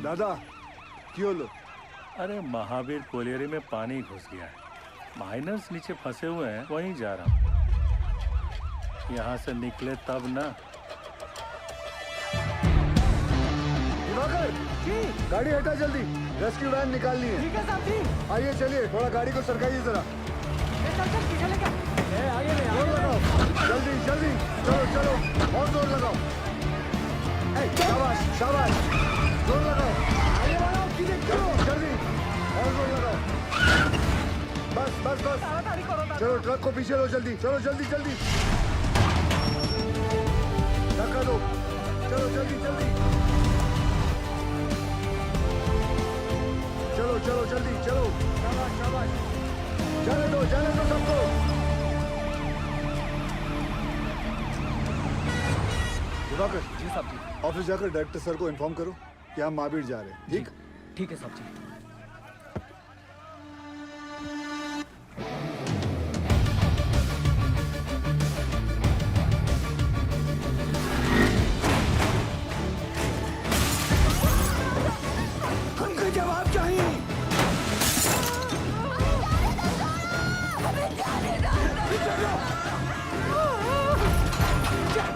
दादा क्यों लो? अरे महावीर कोलियरी में पानी घुस गया है। माइनर्स नीचे फंसे हुए हैं, वहीं जा रहा हूँ। यहाँ से निकले तब ना। दिवाकर जी, गाड़ी हटा जल्दी, रेस्क्यू वैन निकालनी है। ठीक है साहब जी। आइए चलिए, थोड़ा गाड़ी को सरकाइए जरा। चल पीछे लेके आगे ले जोर लगाओ, जल्दी जल्दी, चलो चलो और जोर लगाओ। शाबाश शाबाश, जोर लगाओ, आगे बढ़ाओ, जल्दी जल्दी और जोर लगाओ। बस बस बस, ताड़ाताड़ी करो ना। चलो ट्रक को पीछे लो जल्दी, चलो जल्दी जल्दी, धक्का दो, चलो जल्दी जल्दी, चलो चलो जल्दी चलो, शाबाश शाबाश, जाने दो सबको। दिवाकर जी साहब जी। ऑफिस जाकर डायरेक्टर सर को इन्फॉर्म करो कि हम महावीर जा रहे हैं। ठीक? ठीक है साहब जी। हमको जवाब चाहिए।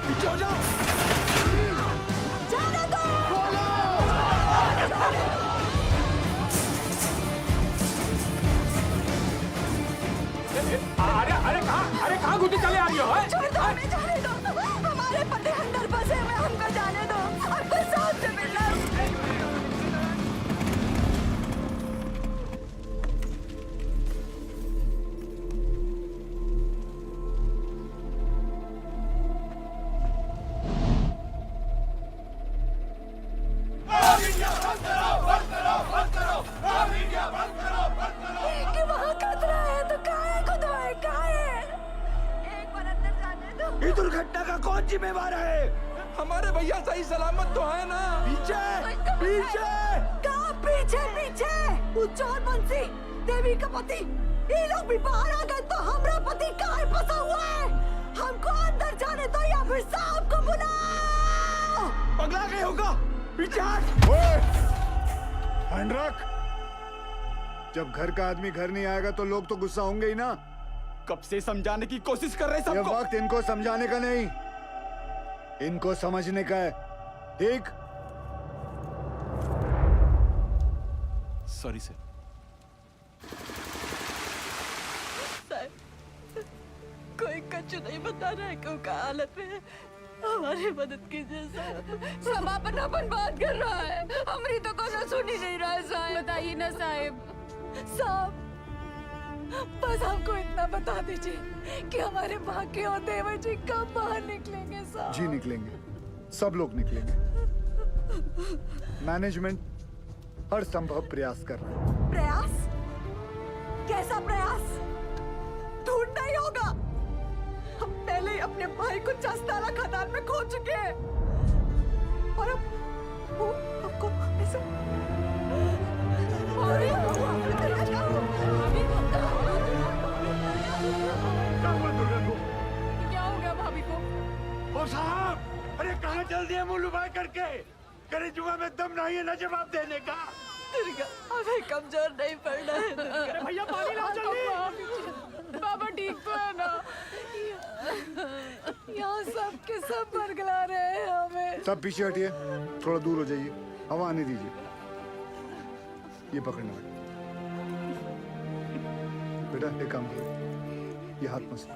पीछे हो जाओ। अरे कहाँ घुटी चले आ रही हो? छोड़ दो, हमें जाने दो। हमारे पति अंदर फंसे हुए, हमको जाने दो। हमको साथ से मिलना। कि वहाँ खतरा है तो काहे को दवाई काहे? एक बार अंदर जाने दो। इस दुर्घटना का कौन जिम्मेवार है? हमारे भैया सही सलामत तो है ना? पीछे पीछे कहाँ पीछे पीछे? वो चोर बंसी देवी का पति, ये लोग भी बाहर आ गए तो हमारा पति काहे फंसा हुआ है? हमको अंदर जाने दो या फिर साहब को बुलाओ। पगला गए होगा। पीछे हट। हैंड रख। जब घर का आदमी घर नहीं आएगा तो लोग तो गुस्सा होंगे ही ना। कब से समझाने की कोशिश कर रहे ये सबको। वक्त इनको समझाने का नहीं, इनको समझने का है। ठीक? Sorry sir. कोई कच्चू नहीं बता रहा है क्यों का हालत में है। हमारी मदद कीजिए साहब। समापन बात कर रहा है, हमारी तो कोई सुन ही नहीं रहा है साहब। बताइए ना साहब। साहब बस हमको इतना बता दीजिए कि हमारे बाकी और देवर जी कब बाहर निकलेंगे साहब। जी निकलेंगे, सब लोग निकलेंगे। मैनेजमेंट हर संभव प्रयास कर रहा है। प्रयास? कैसा प्रयास? ढूंढना ही होगा। हम पहले ही अपने भाई को चस्तारा खदान में खो चुके हैं और अब वो हमको ऐसे क्या हो गया भाभी को? ओ साहब, अरे कहाँ चल दिए मुँह लुभाए करके? करे जुआ में दम नहीं है ना जवाब देने का। दुर्गा हमें कमजोर नहीं पड़ना है। अरे भैया पानी लाओ जल्दी। बाबा ठीक तो है ना? यहाँ सब के सब बरगला रहे हैं हमें। सब पीछे हटिए, थोड़ा दूर हो जाइए, हवा आने दीजिए। ये पकड़ना बेटा, एक काम करो, ये हाथ मसलो।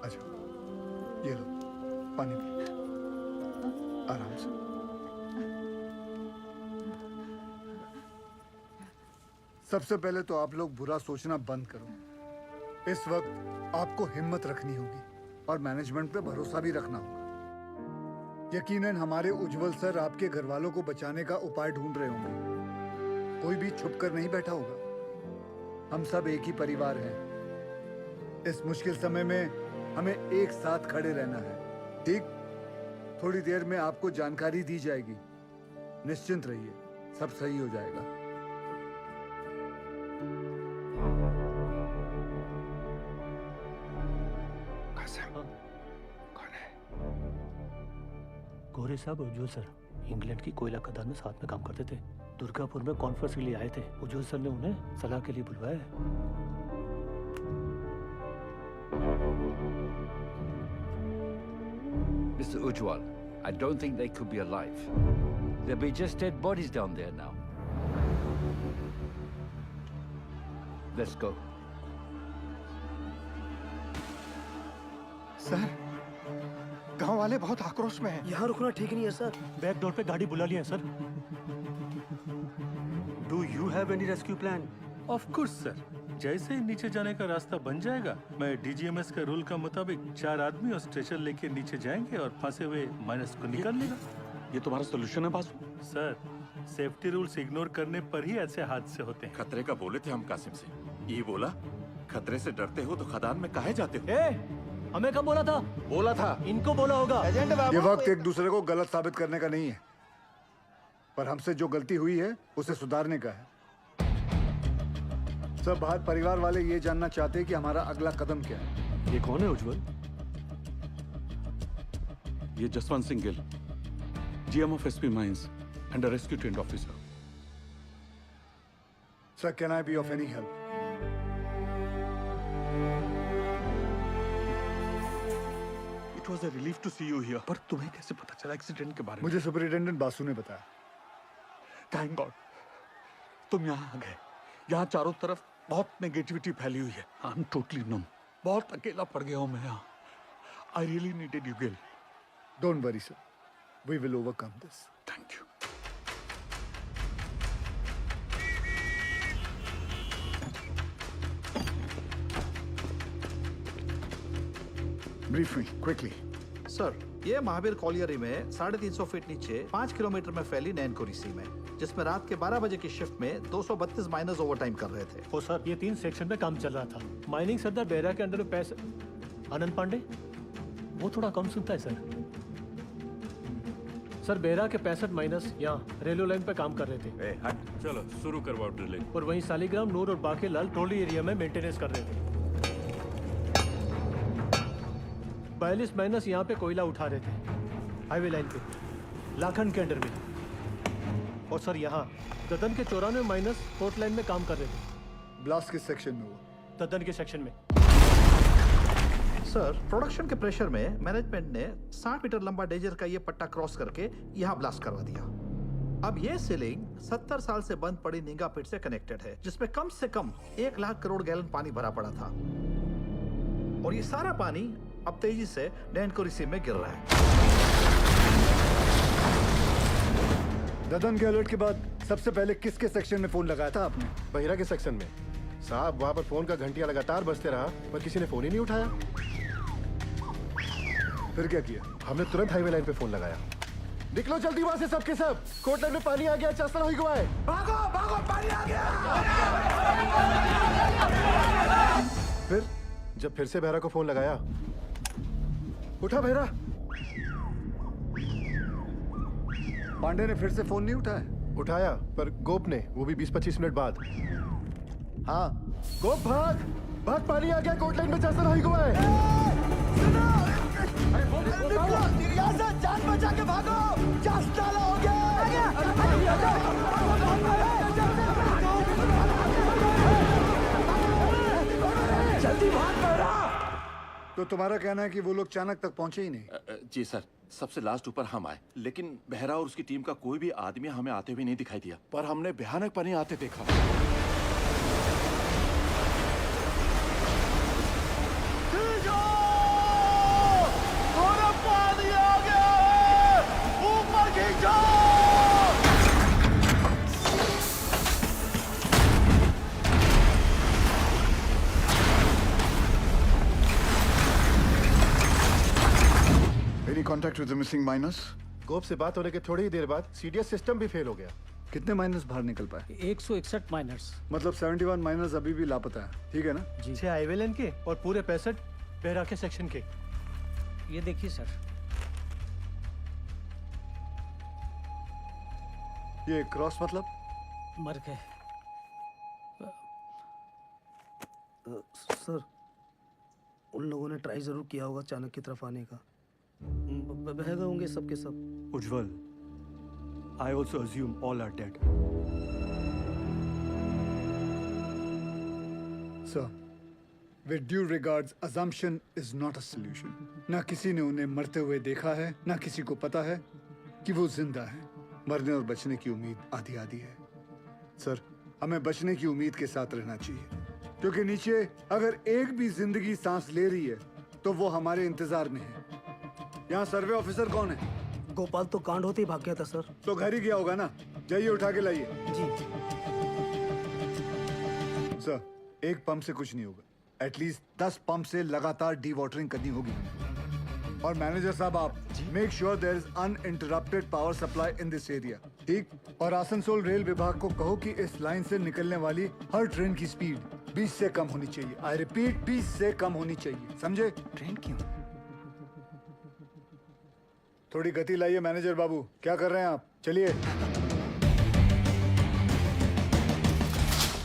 अच्छा, ये लो पानी पी, आराम से। सबसे पहले तो आप लोग बुरा सोचना बंद करो। इस वक्त आपको हिम्मत रखनी होगी और मैनेजमेंट पे भरोसा भी रखना होगा। यकीनन हमारे उज्जवल सर आपके घर वालों को बचाने का उपाय ढूंढ रहे होंगे। कोई भी छुप कर नहीं बैठा होगा। हम सब एक ही परिवार हैं। इस मुश्किल समय में हमें एक साथ खड़े रहना है। ठीक? थोड़ी देर में आपको जानकारी दी जाएगी निश्चिंत रहिए, सब सही हो जाएगा। गोरे साहब उज्जवल सर इंग्लैंड की कोयला खदान में साथ में काम करते थे। दुर्गापुर में कॉन्फ्रेंस के लिए आए थे। उज्जवल सर ने उन्हें सलाह के लिए बुलवाया है। Mr. Ujwal, I don't think they could be alive. There'll be just dead bodies down there now. Let's go. Sir, गांव वाले बहुत आक्रोश में हैं। यहाँ रुकना ठीक नहीं है सर। बैक डोर पे गाड़ी बुला लिया है sir. Do you have any rescue plan? Of course sir, जैसे ही नीचे जाने का रास्ता बन जाएगा, मैं डीजीएमएस के रूल का मुताबिक 4 आदमी और स्ट्रेचर लेके नीचे जाएंगे और फंसे हुए माइनस को निकाल लेगा। ये तुम्हारा सोल्यूशन है Basu? Sir, safety rules ignore करने पर ही ऐसे हादसे होते हैं। खतरे का बोले थे हम कासिम से, ये बोला खतरे से डरते हो तो खदान में काहे जाते हो? हमें कब बोला था? बोला था। इनको बोला होगा। ये वक्त एक दूसरे को गलत साबित करने का नहीं है, पर हमसे जो गलती हुई है उसे सुधारने का है। सब बाहर परिवार वाले ये जानना चाहते हैं कि हमारा अगला कदम क्या है। ये कौन है उज्जवल? ये Jaswant Singh Gill, GM of SP mines and a rescue trained officer. Sir, can I be of any help? It was a relief to see you here. पर तुम्हें कैसे पता चला एक्सीडेंट के बारे में? मुझे सुपरिटेंडेंट बासु ने बताया। थैंक गॉड तुम यहाँ आ गए। यहाँ चारों तरफ बहुत नेगेटिविटी फैली हुई है। I am totally numb. बहुत अकेला पड़ गया हूँ मैं यहाँ। I really needed you Gill. Don't worry sir, we will overcome this. Thank you. Brief me quickly. Sir, ये महावीर कॉलियरी में 350 फीट नीचे 5 किलोमीटर में फैली नैनकोरी सी में, जिसमें रात के 12 बजे की शिफ्ट में 232 माइनर्स ओवरटाइम कर रहे थे। ओ सर, ये 3 सेक्शन में काम चल रहा था। माइनिंग सरदार बेहरा के अंडर में पैसे आनंद पांडे, वो थोड़ा कम सुनता है सर। सर, बेहरा के 65 माइनस यहाँ रेलवे लाइन पे काम कर रहे थे। चलो शुरू करवाओ ड्रिलिंग। और वहीं सालीग्राम, नूर और बाकी लाल ट्रोली एरिया में मेंटेनेंस कर रहे थे। 42 माइनस यहाँ पे कोयला उठा रहे थे हाईवे लाइन पे, लाखन के अंडर में। और सर, यहाँ ददन के 94 माइनस फोर्थ लाइन में काम कर रहे थे। ब्लास्ट किस सेक्शन में हुआ? ददन के सेक्शन में। सर, प्रोडक्शन के प्रेशर में मैनेजमेंट ने 60 मीटर लंबा डेजर का ये पट्टा क्रॉस करके यहाँ ब्लास्ट करवा दिया। अब ये सीलिंग 70 साल से बंद पड़ी निंगा पिट से कनेक्टेड है, जिसमें कम से कम 1 लाख करोड़ गैलन पानी भरा पड़ा था। और ये सारा पानी अब तेजी से नैनकोरी सी में गिर रहा है। ददन के अलर्ट के बाद सबसे पहले किसके सेक्शन में फोन लगाया था आपने? बहिरा के सेक्शन में साहब। वहां पर फोन का घंटियां लगातार बजते रहा, पर किसी ने फोन ही नहीं उठाया। फिर क्या किया? हमने तुरंत हाईवे लाइन पे फोन लगाया। निकलो जल्दी वहां से सबके सब। कोट लाइन में पानी आ गया, चासल हो गया है। भागो भागो, पानी आ गया। जब फिर से बहरा को फोन लगाया, उठा बहरा। पांडे ने फिर से फोन नहीं उठाया? उठाया, पर गोप ने, वो भी 20-25 मिनट बाद। हाँ गोप, भाग भाग, पानी आ गया, कोट लाइन में चासल हो गया है। जान बचा के भागो, चासल हो गया। जल्दी भाग बहरा। तो तुम्हारा कहना है कि वो लोग चाणक तक पहुंचे ही नहीं? जी सर, सबसे लास्ट ऊपर हम आए, लेकिन बहरा और उसकी टीम का कोई भी आदमी हमें आते हुए नहीं दिखाई दिया, पर हमने भयानक पानी आते देखा। पानी आ गया, ऊपर खींचो। Any contact with the missing miners? गोप से बात होने के थोड़ी ही देर बाद सीडीएस सिस्टम भी फेल हो गया। कितने माइनर्स बाहर निकल पाए? 161 माइनर्स। मतलब 71 माइनर्स अभी भी लापता है, ठीक है ना? जी। 6 हाईवे लाइन के और पूरे 65 बेहरा के सेक्शन के। ये देखिए सर। ये क्रॉस मतलब? मर गए। सर, उन लोगों ने ट्राई जरूर किया होगा चाणक्य की तरफ आने का। बह गए होंगे सबके सब। उज्जवल, I also assume all are dead. Sir, with due regards, assumption is not a solution. ना किसी ने उन्हें मरते हुए देखा है, ना किसी को पता है कि वो जिंदा है। मरने और बचने की उम्मीद आधी आधी है। सर, हमें बचने की उम्मीद के साथ रहना चाहिए, क्योंकि नीचे अगर एक भी जिंदगी सांस ले रही है तो वो हमारे इंतजार में है। यहाँ सर्वे ऑफिसर कौन है? गोपाल तो कांड होते ही भाग गया था सर। तो घर ही गया होगा ना। जाइए उठा के लाइए। जी। सर, एक पंप से कुछ नहीं होगा। एटलीस्ट 10 पंप से लगातार डी वाटरिंग करनी होगी। और मैनेजर साहब, आप make sure there is uninterrupted power supply in this area. ठीक? और आसनसोल रेल विभाग को कहो कि इस लाइन से निकलने वाली हर ट्रेन की स्पीड 20 से कम होनी चाहिए। आई रिपीट, 20 से कम होनी चाहिए। समझे? ट्रेन क्यों? थोड़ी गति लाइए मैनेजर बाबू। क्या कर रहे हैं आप? चलिए।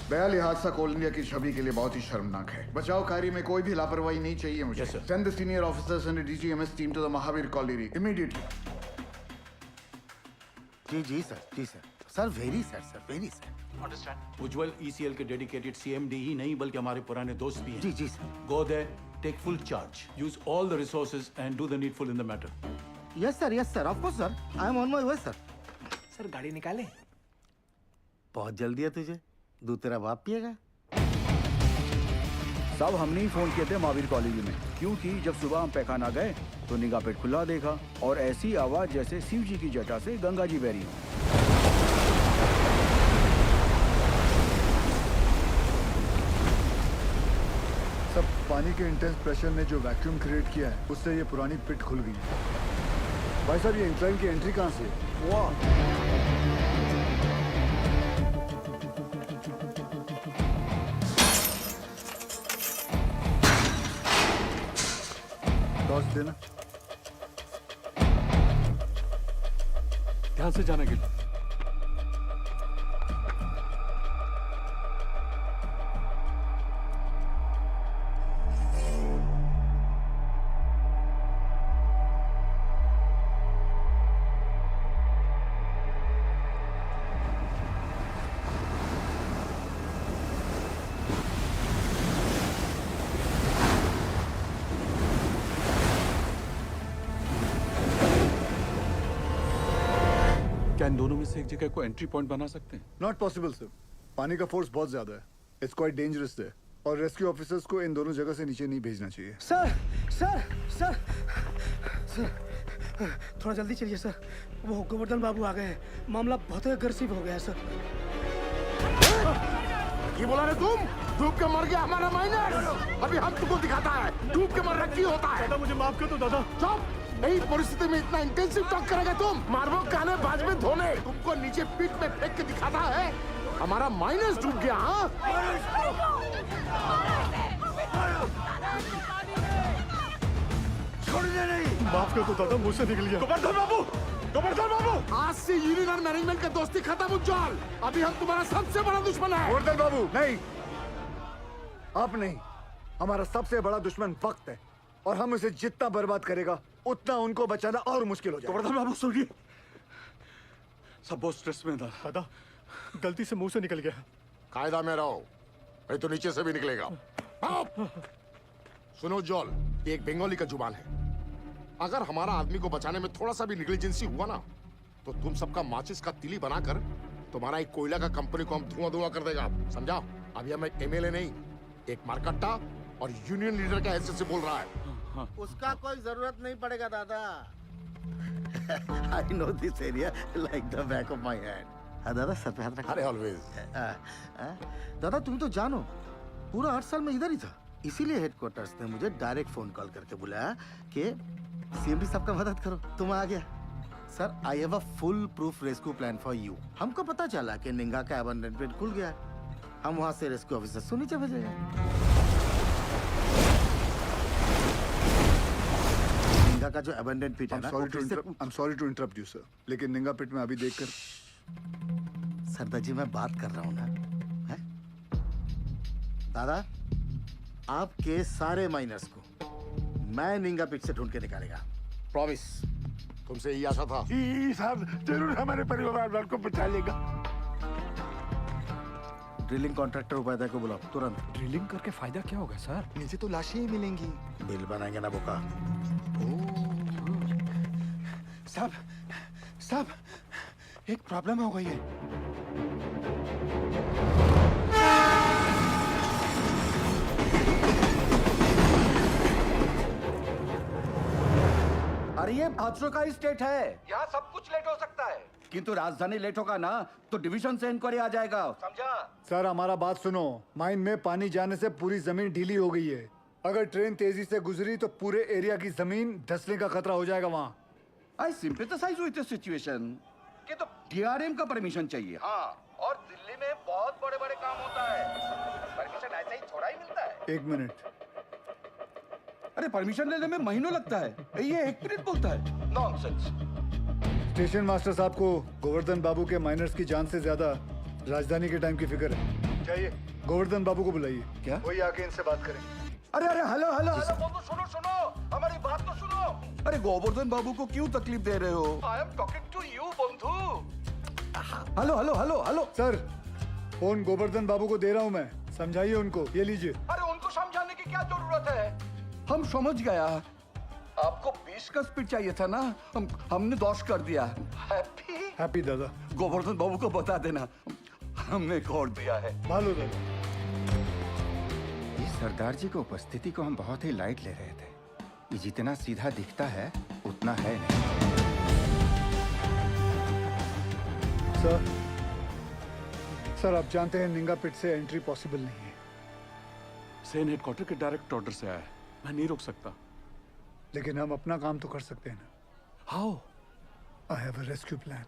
बयाली हादसा कोल इंडिया की छवि के लिए बहुत ही शर्मनाक है। बचाव कार्य में कोई भी लापरवाही नहीं चाहिए मुझे। Send the senior officers and DGMS team to the Mahavir colony immediately. जी सर, जी sir. Sir very sir. Understand. Ujjwal ECL के डेडिकेटेड सीएमडी ही नहीं बल्कि हमारे पुराने दोस्त भी हैं। जी sir. Go there, take full charge, use all the resources and do the needful in the matter. Yes sir, of course sir. I am on my way sir. Sir गाड़ी निकाले। बहुत जल्दी है तुझे। दूध तेरा बाप पिएगा। साहब, हमने ही फोन किए थे महावीर कॉलेज में, क्योंकि जब सुबह हम पैखाना गए तो निगाह पेट खुला देखा और ऐसी आवाज जैसे शिव जी की जटा से गंगा जी बह रही हो। सब पानी के इंटेंस प्रेशर ने जो वैक्यूम क्रिएट किया है, उससे ये पुरानी पिट खुल गई है। भाई साहब, ये इंक्लाइन की एंट्री कहाँ से है? वाह! टॉर्च देना। ध्यान से जाना गिल। क्या इन दोनों में से एक जगह को एंट्री पॉइंट बना सकते हैं? Not possible sir. पानी का फोर्स बहुत ज्यादा है। इट्स क्वाइट डेंजरस है और रेस्क्यू ऑफिसर्स को इन दोनों जगह से नीचे नहीं भेजना चाहिए। सर, थोड़ा जल्दी चलिए सर। वो गोवर्धन बाबू आ गए हैं। मामला बहुत अग्रेसिव हो गया है सर। ये बोला रे तुम? डूब के मर गया हमारा माइनर। अभी हम तुमको दिखाता है डूब के मरना क्यों होता है। दादा मुझे माफ कर दो दादा। चुप! नई परिस्थिति में इतना इंटेंसिव टॉक करेगा तुम? मारबो काने बाज में धोने। तुमको नीचे पीठ में फेंक के दिखाता है हमारा माइनस डूब गया। हाँ, छोड़ने नहीं। माफ कर दो दादा, मुझ से निकल गया। गोवर्धन बाबू, आज से यूनियन और मैनेजमेंट का दोस्ती खत्म उज्जवल। अभी हम तुम्हारा सबसे बड़ा दुश्मन है। गोवर्धन बाबू, नहीं, आप नहीं। हमारा सबसे बड़ा दुश्मन वक्त है और हम उसे जितना बर्बाद करेगा उतना उनको बचाना और मुश्किल हो जाएगा। गोवर्धन बाबू सुनिए, सब बहुत स्ट्रेस में था। दादा गलती से मुंह से निकल गया। कायदा में रहो, नहीं तो नीचे से भी निकलेगा। सुनो जॉल, ये एक बंगाली का जुबान है। अगर हमारा आदमी को बचाने में थोड़ा सा भी नेग्लिजेंसी हुआ ना, तो तुम सबका माचिस का तिली बनाकर तुम्हारा एक कोयला का कंपनी को हम धुआं कर देगा। समझा? अभी हम एक एमएलए नहीं, एक मारकट्टा और यूनियन लीडर के हैसियत से बोल रहा है। उसका कोई जरूरत नहीं पड़ेगा दादा। I know this area like the back of my hand. हाँ दादा, सर पे हाथ रख। अरे ऑलवेज। दादा तुम तो जानो, पूरा 8 साल में इधर ही था। इसीलिए हेडक्वार्टर्स ने मुझे डायरेक्ट फोन कॉल करके बुलाया कि सीएमडी साहब का मदद करो। तुम आ गया। Sir, I have a full proof rescue plan for you. हमको पता चला कि निंगा का अबंडनमेंट खुल गया। हम वहाँ से रेस्क्यू ऑफिसर को नीचे भेजेंगे। निंगा का जो अबंडन पिट है ना, I'm sorry to interrupt you, sir. लेकिन निंगा पिट में अभी देखकर सरदार जी मैं बात कर रहा हूं ना, है? दादा आपके सारे माइनर्स को मैं निंगा पिट से ढूंढ के निकालेगा, प्रॉमिस। तुमसे यही आशा था। साहब जरूर हमारे परिवार वालों को बचा लेगा। ड्रिलिंग कॉन्ट्रैक्टर उपाध्याय को बुलाओ तुरंत। ड्रिलिंग करके फायदा क्या होगा सर? नीचे तो लाशें ही मिलेंगी। बिल बनाएंगे ना बोका। साहब एक प्रॉब्लम हो गई है। अरे ये हादसों का स्टेट है, यहाँ सब कुछ लेट हो सकता है। किंतु राजधानी लेट होगा ना तो डिवीजन से इंक्वायरी आ जाएगा, समझा? सर हमारा बात सुनो, माइन में पानी जाने से पूरी जमीन ढीली हो गई है। अगर ट्रेन तेजी से गुजरी तो पूरे एरिया की जमीन धंसने का खतरा हो जाएगा वहाँ। आई सिंपैथाइज विद द सिचुएशन कि तो डीआरएम का परमिशन चाहिए। हाँ, और दिल्ली में बहुत बड़े बड़े काम होता है, परमिशन ऐसे ही थोड़ा ही मिलता है। 1 मिनट। अरे परमिशन लेने में महीनों लगता है, ये 1 मिनट बोलता है, नॉनसेंस। स्टेशन मास्टर साहब को गोवर्धन बाबू के माइनर्स की जान से ज्यादा राजधानी के टाइम की फिक्र है। चाहिए गोवर्धन बाबू को बुलाइए। क्या? वही आके इनसे बात करें। अरे हेलो बोलो, सुनो हमारी बात तो सुनो। अरे गोवर्धन बाबू को क्यों तकलीफ दे रहे हो? I am talking to you बंधु। हेलो सर फोन गोवर्धन बाबू को दे रहा हूँ मैं, समझाइए उनको। ये लीजिए। अरे उनको समझाने की क्या जरूरत है, हम समझ गया। आपको 20 का स्पीड चाहिए था ना, हमने 10 कर दिया। हैप्पी दादा। गोवर्धन बाबू को बता देना हमने खोल दिया है। भालो दादा। इस सरदार जी की उपस्थिति को हम बहुत ही लाइट ले रहे थे। ये जितना सीधा दिखता है उतना है नहीं। सर आप जानते हैं निंगा पिट से एंट्री पॉसिबल नहीं है। सेन हेडक्वार्टर के डायरेक्ट ऑर्डर से आया है, मैं नहीं रोक सकता। लेकिन हम अपना काम तो कर सकते हैं ना। How? I have a rescue plan.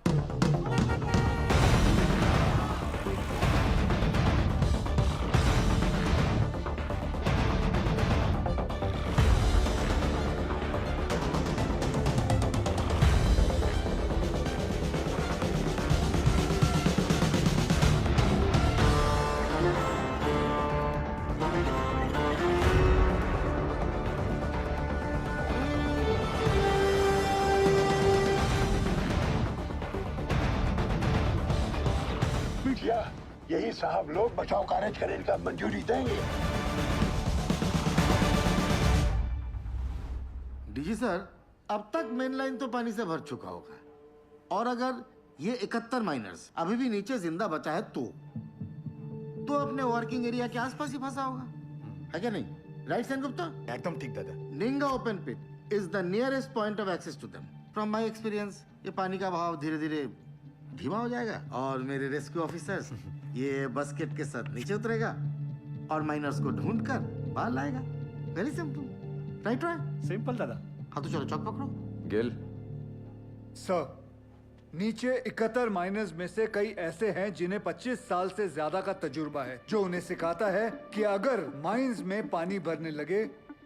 यही साहब लोग बचाव कार्य करने का मंजूरी देंगे। डीजी सर अब तक मेन लाइन तो पानी से भर चुका होगा, और अगर ये 71 माइनर्स अभी भी नीचे जिंदा बचा है तो अपने वर्किंग एरिया के आसपास ही फंसा होगा, है क्या नहीं? राइट सेन गुप्ता? एकदम ठीक दादा। Ninga open pit is the nearest point of access to them. From my experience ये पानी का बहाव धीरे धीरे धीमा हो जाएगा और मेरे रेस्क्यू ऑफिसर्स ये बस्केट के साथ नीचे उतरेगा और माइनर्स को ढूंढकर बाहर लाएगा। Very simple, right? सिंपल दादा। हाँ तो चलो चौक पकड़ो। गिल सर नीचे 71 माइनर्स में से कई ऐसे हैं जिन्हें 25 साल से ज्यादा का तजुर्बा है, जो उन्हें सिखाता है कि अगर माइंस में पानी भरने लगे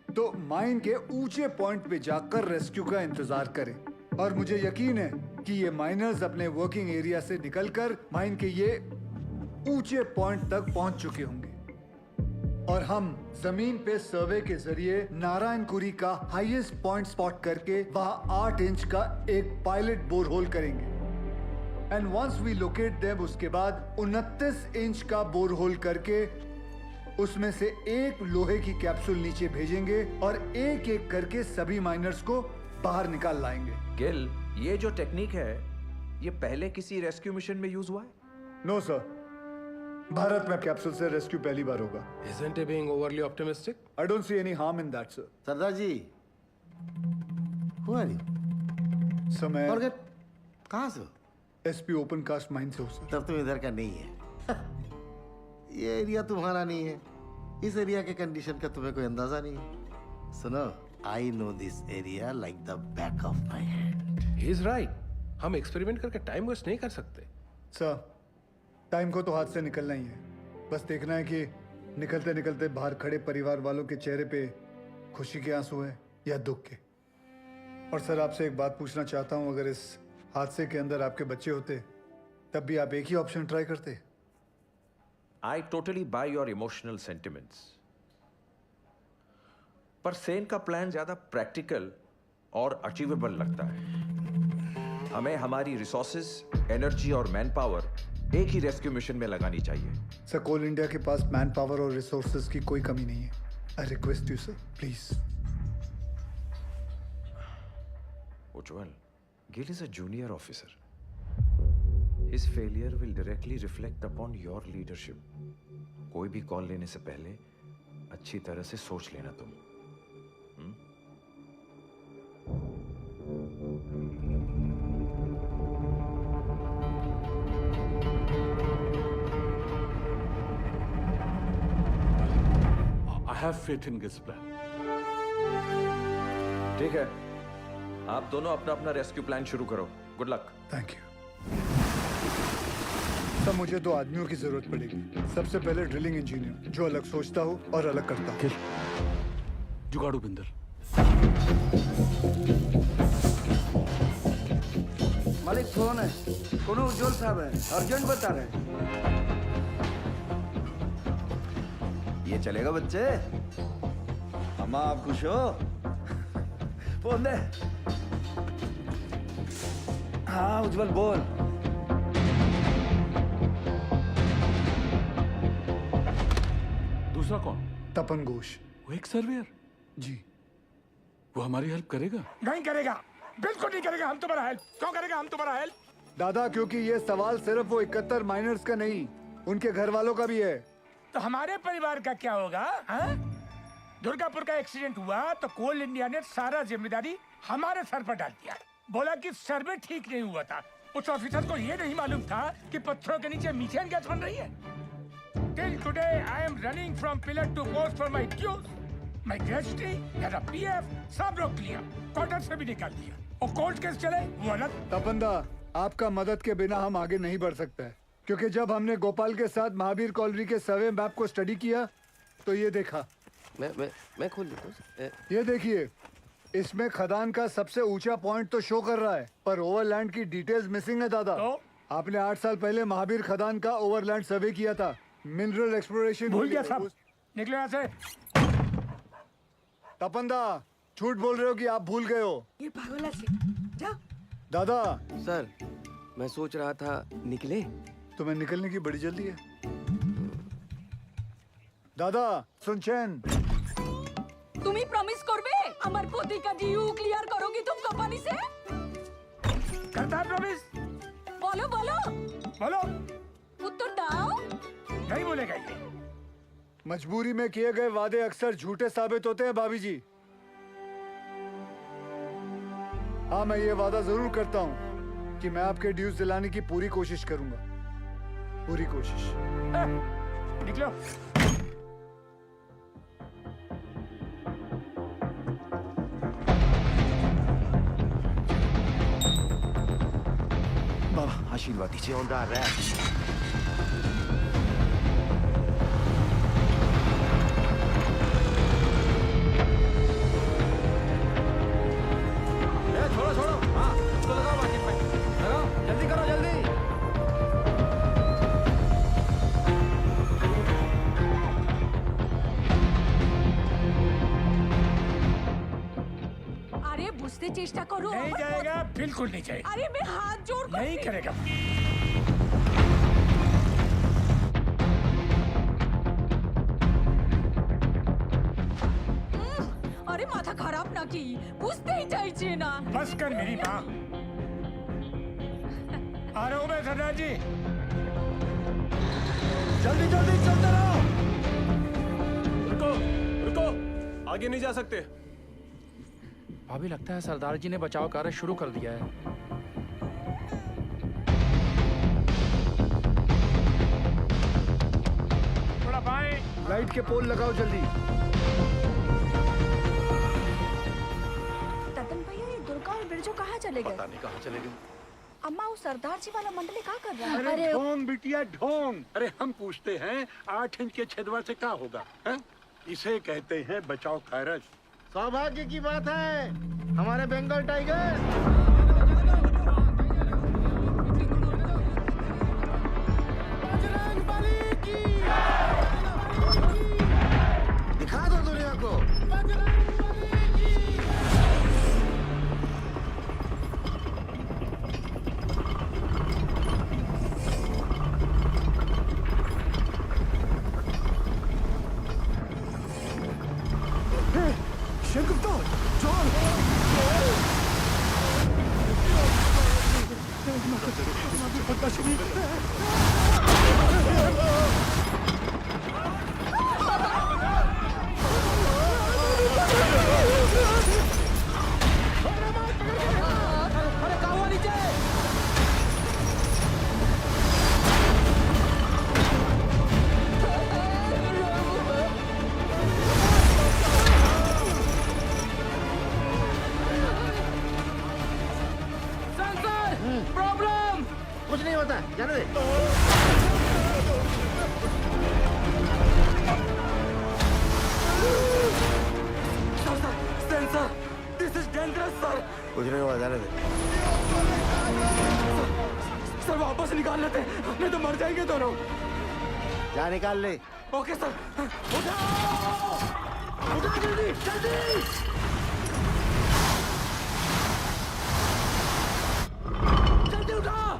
तो माइन के ऊंचे पॉइंट पे जाकर रेस्क्यू का इंतजार करें। और मुझे यकीन है कि ये माइनर्स अपने वर्किंग एरिया से निकलकर माइन के ये ऊंचे पॉइंट तक पहुंच चुके होंगे और हम जमीन पे सर्वे के जरिए नारायणकुरी का हाईएस्ट पॉइंट स्पॉट करके वहां 8 इंच का एक पायलट बोरहोल करेंगे। And once we locate them, उसके बाद 29 इंच का बोरहोल करके उसमें से एक लोहे की कैप्सूल नीचे भेजेंगे और एक एक करके सभी माइनर्स को बाहर निकाल लाएंगे। गिल, ये जो टेक्निक है ये पहले किसी रेस्क्यू मिशन में यूज हुआ है? नो सर, भारत में कैप्सूल से रेस्क्यू पहली बार होगा। Isn't he being overly optimistic? I don't see any harm in that, sir. Sardar ji, who are you? Sir मैं Forget, कहाँ से हो? एसपी ओपन कास्ट माइन से हूँ सर। तब तुम इधर का नहीं है। ये एरिया तुम्हारा नहीं है, इस एरिया के कंडीशन का तुम्हें कोई अंदाजा नहीं है। सुनो, I know this area like the back of my hand. He is right. हम एक्सपेरिमेंट करके टाइम वेस्ट नहीं कर सकते। सर टाइम को तो हाथ से निकलना ही है, बस देखना है कि निकलते निकलते बाहर खड़े परिवार वालों के चेहरे पे खुशी के आंसू है या दुख के। और सर आपसे एक बात पूछना चाहता हूँ, अगर इस हादसे के अंदर आपके बच्चे होते तब भी आप एक ही ऑप्शन ट्राई करते। I totally buy your emotional sentiments. पर सेन का प्लान ज्यादा प्रैक्टिकल और अचीवेबल लगता है। हमें हमारी रिसोर्सेज, एनर्जी और मैन पावर एक ही रेस्क्यू मिशन में लगानी चाहिए। सर, कोल इंडिया के पास मैन पावर और रिसोर्सेज की कोई कमी नहीं है। I request you sir, please. Ujjwal, Gill is a junior officer. His failure will directly reflect upon your leadership. कोई भी कॉल लेने से पहले अच्छी तरह से सोच लेना तुम। I have faith in Gil's plan. ठीक है, आप दोनों अपना अपना रेस्क्यू प्लान शुरू करो। Good luck. Thank you. सब मुझे 2 आदमियों की जरूरत पड़ेगी। सबसे पहले ड्रिलिंग इंजीनियर, जो अलग सोचता हो और अलग करता हो। जुगाड़ू बिंदर। मालिक फोन है, कोनो उज्जवल साहब है, अर्जेंट बता रहे हैं। ये चलेगा बच्चे? अम्मा आप खुश हो? फोन दे। हाँ उज्जवल बोल। दूसरा कौन? तपन घोष। वो एक सर्वेयर। जी। वो हमारी हेल्प करेगा? नहीं करेगा, बिल्कुल नहीं करेगा। हम तुम्हारा हेल्प क्यों करेगा? हम तुम्हारा हेल्प दादा, क्योंकि ये सवाल सिर्फ वो 71 माइनर्स का नहीं, उनके घर वालों का भी है। तो हमारे परिवार का क्या होगा? दुर्गापुर का एक्सीडेंट हुआ तो कोल इंडिया ने सारा जिम्मेदारी हमारे सर पर डाल दिया। बोला कि सर्वे ठीक नहीं हुआ था। उस ऑफिसर को ये नहीं मालूम था कि पत्थरों के नीचे मीथेन गैस बन रही है। Till today I am running from pillar to post for my dues. My gratuity, मेरा PF सब रोक लिया, क्वार्टर से भी निकाल दिया। और कोर्ट केस चले वो अलग। तपंदा, आपका मदद के बिना हम आगे नहीं बढ़ सकते हैं, क्योंकि जब हमने गोपाल के साथ महावीर कॉलोनी के सर्वे मैप को स्टडी किया तो ये देखा। मैं खोल देता हूँ। ये देखिए, इसमें खदान का सबसे ऊंचा पॉइंट तो शो कर रहा है, पर ओवरलैंड की डिटेल्स मिसिंग है दादा। तो? आपने 8 साल पहले महावीर खदान का ओवरलैंड सर्वे किया था। मिनरल एक्सप्लोरेशन भूल गया सब। निकलो यहाँ से। तपंदा, झूठ बोल रहे हो कि आप भूल गए हो? ये पागल से जा। दादा सर, मैं सोच रहा था निकले। तुम्हें निकलने की बड़ी जल्दी है दादा। सुनचैन, তুমি প্রমিস করবে আমার প্রতিকা ডিউ ক্লিয়ার করো কি तुम कंपनी से? करता प्रॉमिस। बोलो बोलो बोलो। उत्तर दाओ। नहीं बोलेगा ये। मजबूरी में किए गए वादे अक्सर झूठे साबित होते हैं भाभी जी। हाँ, मैं ये वादा जरूर करता हूँ कि मैं आपके ड्यूज दिलाने की पूरी कोशिश करूंगा। पूरी कोशिश। निकलो। बाबा आशीर्वाद दीजिए। छोड़ो छोड़ो, हाँ इसको लगाओ बाकी पे। लगाओ, जल्दी करो जल्दी। अरे बुझते चेष्टा करो। नहीं जाएगा, बिल्कुल नहीं जाएगा। अरे मैं हाथ जोड़ कर नहीं करेगा। अरे माथा खराब ना की, बुझते ही चाहिए ना। बस कर मेरी माँ। आ रहा हूँ मैं सरदार जी। जल्दी जल्दी चलते रहो। रुको रुको, आगे नहीं जा सकते। अभी लगता है सरदार जी ने बचाव कार्य शुरू कर दिया है। थोड़ा बाएं। लाइट के पोल लगाओ जल्दी। ततन भैया, ये दुर्गा और बिरजू कहाँ चले गए? पता नहीं कहाँ चले गए। अम्मा, वो सरदार जी वाला मंडली क्या कर रहा है? अरे ढोंग बिटिया ढोंग। अरे हम पूछते हैं 8 इंच के छेदवा से क्या होगा? है? इसे कहते हैं बचाव कार्य। सौभाग्य की बात है, हमारे बंगाल टाइगर। Shankar, John! अरे कहाँ हुआ नीचे? प्रॉब्लम कुछ नहीं होता, जाने दे। Sensor, this is dangerous, sir. कुछ नहीं हुआ, जाने दे। सर वापस निकाल लेते, नहीं तो मर जाएंगे दोनों। जा निकाल ले। Okay sir. उठाओ! उठाओ जल्दी, जल्दी! जल्दी उठाओ!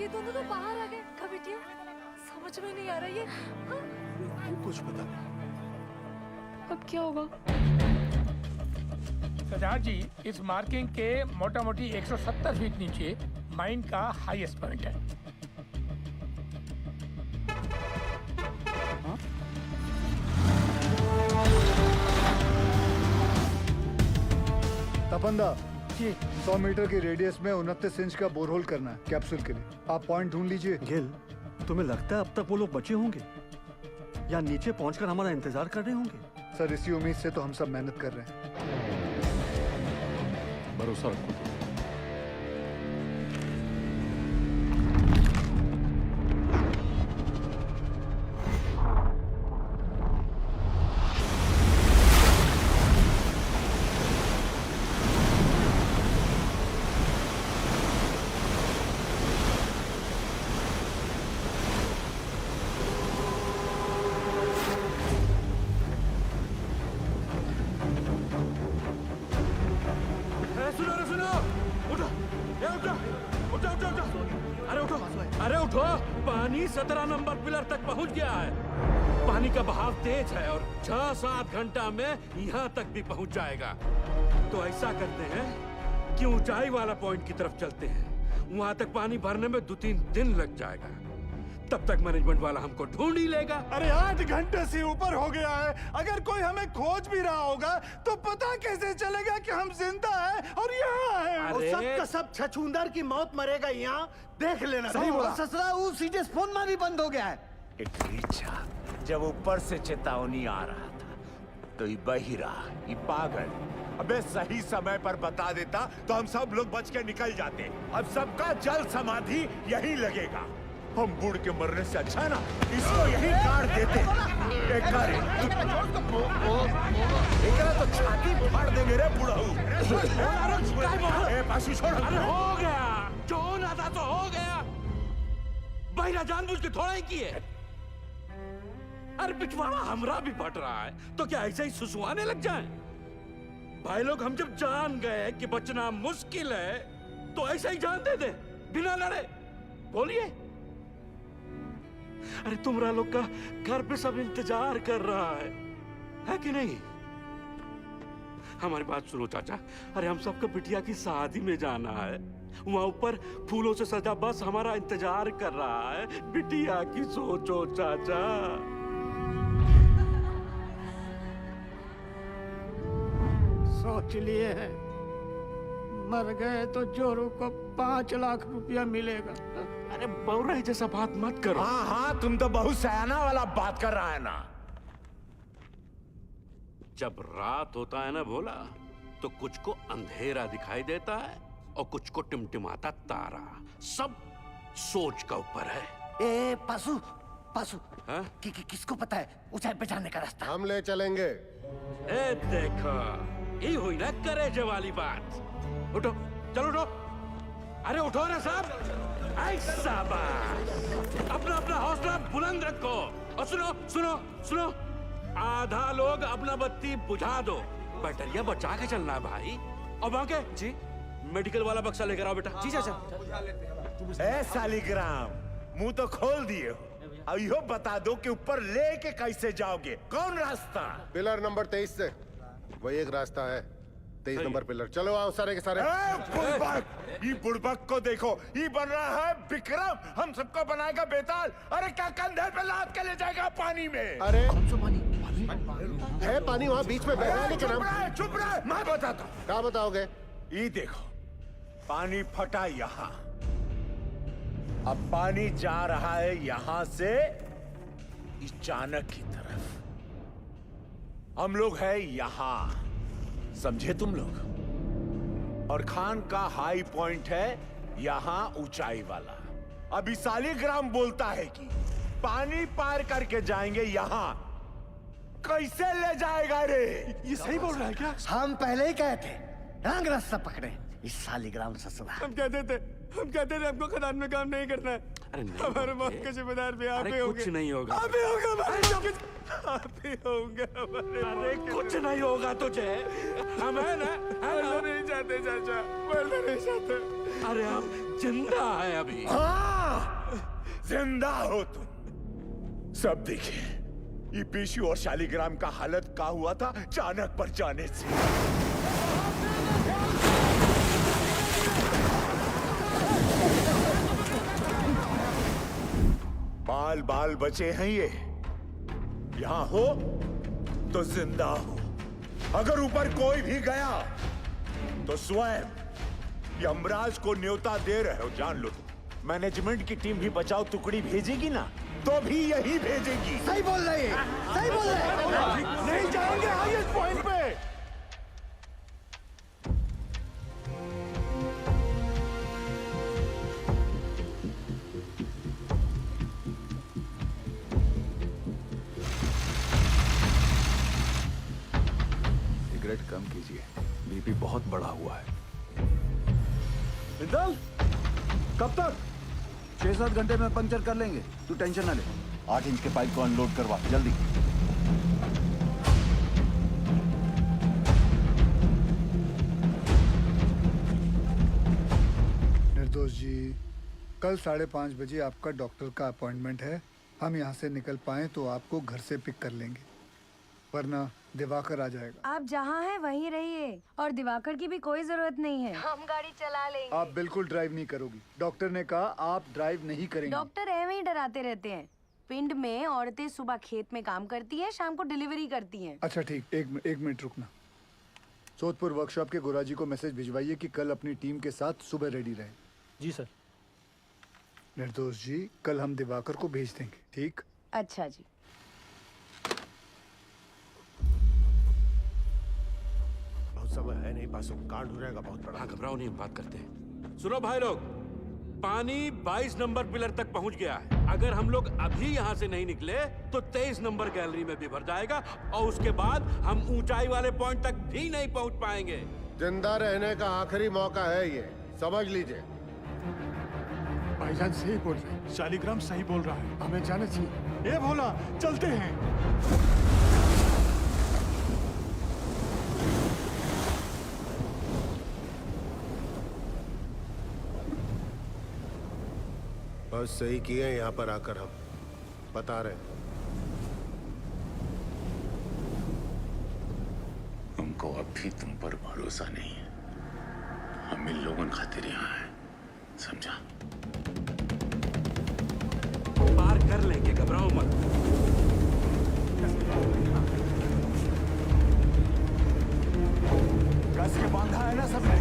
ये दोनों तो बाहर आ गए। कब बिटिया? समझ में नहीं आ रहा ये। कुछ पता नहीं। अब क्या होगा? सरदार जी, इस मार्किंग के मोटा मोटी 170 फीट नीचे माइन का हाईएस्ट पॉइंट है। तपंदा जी 100 मीटर की रेडियस में 29 इंच का बोरहोल करना है कैप्सूल के लिए। आप पॉइंट ढूंढ लीजिए। गिल, तुम्हें लगता है अब तक वो लोग बचे होंगे या नीचे पहुंचकर हमारा इंतजार कर रहे होंगे? सर इसी उम्मीद से तो हम सब मेहनत कर रहे हैं। भरोसा रखो। अरे उठो, पानी 17 नंबर पिलर तक पहुंच गया है। पानी का बहाव तेज है और 6-7 घंटा में यहाँ तक भी पहुंच जाएगा। तो ऐसा करते हैं कि ऊंचाई वाला पॉइंट की तरफ चलते हैं। वहां तक पानी भरने में 2-3 दिन लग जाएगा। तब तक मैनेजमेंट वाला हमको ढूंढ ही लेगा। अरे 8 घंटे से ऊपर हो गया है। अगर कोई हमें खोज भी रहा होगा तो पता कैसे चलेगा कि हम जिंदा हैं और यहाँ हैं? और सब का सब छछूंदर की मौत मरेगा यहाँ, देख लेना। सही बोला। ससुरा वो सीधे फोन में भी बंद हो गया है। अच्छा, जब ऊपर से चेतावनी आ रहा था तो ये बहिरा, ये पागल अबे सही समय पर बता देता तो हम सब लोग बच के निकल जाते। अब सबका जल समाधि यहीं लगेगा। हम बूढ़ के मरने से अच्छा ना इसको यहीं काट देते। एकरा तो छाती फाड़ देंगे रे बुढ़ाऊ। पासी छोड़। अरे हो गया, जो होना था तो हो गया। बहिरा जानबूझ के थोड़ा ही किए। अरे पिछवाड़ा हमरा भी फट रहा है तो क्या ऐसे ही सुसुआने लग जाएं? भाई लोग, हम जब जान गए कि बचना मुश्किल है तो ऐसे ही जान दे दे बिना लड़े। बोलिए। अरे तुमरा लोग का घर पे सब इंतजार कर रहा है कि नहीं? हमारी बात सुनो चाचा। अरे हम सबको बिटिया की शादी में जाना है। वहां ऊपर फूलों से सजा बस हमारा इंतजार कर रहा है। बिटिया की सोचो चाचा। सोच लिए हैं, मर गए तो जोरू को 5 लाख रुपया मिलेगा। अरे बौराई जैसा बात मत करो। हाँ हाँ, तुम तो बहुत सयाना वाला बात कर रहा है ना। जब रात होता है ना भोला, तो कुछ को अंधेरा दिखाई देता है और कुछ को टिमटिमाता तारा। सब सोच का ऊपर है। ए पासू, पासू हाँ? किसको पता है ऊंचाई पे जाने का रास्ता? हम ले चलेंगे। ए देखो, ये हुई ना करेजे वाली बात। उठो, चलो उठो। अरे उठो ना साहब। ऐसा बात। अपना अपना हौसला बुलंद रखो। और सुनो सुनो सुनो, आधा लोग अपना बत्ती बुझा दो। बैटरिया बचा के चलना है भाई। और बाकी जी मेडिकल वाला बक्सा लेकर आओ बेटा। जी चाचा। ए सालिग्राम, मुंह तो खोल दिए हो। अब यो बता दो कि ऊपर लेके कैसे जाओगे, कौन रास्ता? पिलर नंबर 23 से वही एक रास्ता है, 23 नंबर पिलर। चलो आओ सारे के सारे। बुड़बक, ये बुड़बक को देखो, ये बन रहा है विक्रम, हम सबको बनाएगा बेताल। अरे क्या कंधे पे लाद के ले जाएगा पानी में? अरे है पानी वहाँ बीच में बह रहा है, लेकिन हम चुप रहे, मैं बताता हूँ। क्या बताओगे? ये देखो, पानी फटा यहाँ, अब पानी जा रहा है यहाँ से इस चाणक की तरफ। हम लोग है यहाँ, समझे तुम लोग? और खान का हाई पॉइंट है यहाँ ऊंचाई वाला। अभी सालिग्राम बोलता है कि पानी पार करके जाएंगे यहाँ, कैसे ले जाएगा रे? ये सही बोल रहा है क्या? हम पहले ही कहे थे रंग रास्ता पकड़े इस सालिग्राम ससुरा। हम कहते थे हमको खदान में काम नहीं करना है। अरे हमारे मौत के जिम्मेदार भी आप ही होंगे। कुछ नहीं होगा, आप ही होगा, आप ही होंगे। अरे कुछ नहीं होगा तुझे, हम है ना, मरना नहीं चाहते चाचा, मरना नहीं चाहते। अरे हम जिंदा है अभी। हाँ, जिंदा हो तुम। सब देखिए, ये पेशू और शालिग्राम का हालत क्या हुआ था चाणक पर जाने से। बाल बाल बचे हैं ये, यहां हो तो जिंदा हो। अगर ऊपर कोई भी गया तो स्वयं यमराज को न्योता दे रहे हो, जान लो। मैनेजमेंट की टीम भी बचाओ टुकड़ी भेजेगी ना, तो भी यही भेजेगी। सही बोल रहे हैं, सही बोल रहे हैं। नहीं जाएंगे हाईएस्ट पॉइंट पे। सिगरेट कम कीजिए, बीपी बहुत बढ़ा हुआ है। बिंदल, कब तक? 6-7 घंटे में पंक्चर कर लेंगे, तू टेंशन ना ले। 8 इंच के पाइप को अनलोड करवा जल्दी। निर्दोष जी, कल 5:30 बजे आपका डॉक्टर का अपॉइंटमेंट है। हम यहाँ से निकल पाए तो आपको घर से पिक कर लेंगे, वरना दिवाकर आ जाएगा। आप जहाँ हैं वहीं रहिए, और दिवाकर की भी कोई जरूरत नहीं है, हम गाड़ी चला लेंगे। आप बिल्कुल ड्राइव नहीं करोगी, डॉक्टर ने कहा आप ड्राइव नहीं करेंगे। डॉक्टर ऐਵੇਂ ही डराते रहते हैं। पिंड में औरतें सुबह खेत में काम करती हैं, शाम को डिलीवरी करती हैं। अच्छा ठीक, एक मिनट रुकना। सोदपुर वर्कशॉप के गोराजी को मैसेज भिजवाइए कि कल अपनी टीम के साथ सुबह रेडी रहे। जी सर। निर्दोष जी, कल हम दिवाकर को भेज देंगे, ठीक? अच्छा जी। बहुत समय है नहीं, पासों कांड हो जाएगा बहुत बड़ा। घबराओ नहीं, हम बात करते हैं। सुनो भाई लोग, पानी 22 नंबर पिलर तक पहुंच गया है। अगर हम लोग अभी यहाँ से नहीं निकले तो 23 नंबर गैलरी में भी भर जाएगा, और उसके बाद हम ऊंचाई वाले पॉइंट तक भी नहीं पहुंच पाएंगे। जिंदा रहने का आखिरी मौका है ये, समझ लीजिए। भाईजान सही बोल रहे हैं, शालिग्राम सही बोल रहा है, हमें जाना चाहिए। ये भोला, चलते हैं। बस सही किए यहाँ पर आकर, हम बता रहे। हमको अब भी तुम पर भरोसा नहीं है। हम इन लोगों खातिर यहाँ हैं, समझा? पार कर लेंगे, घबराओ मत। कस के बांधा है ना सबने?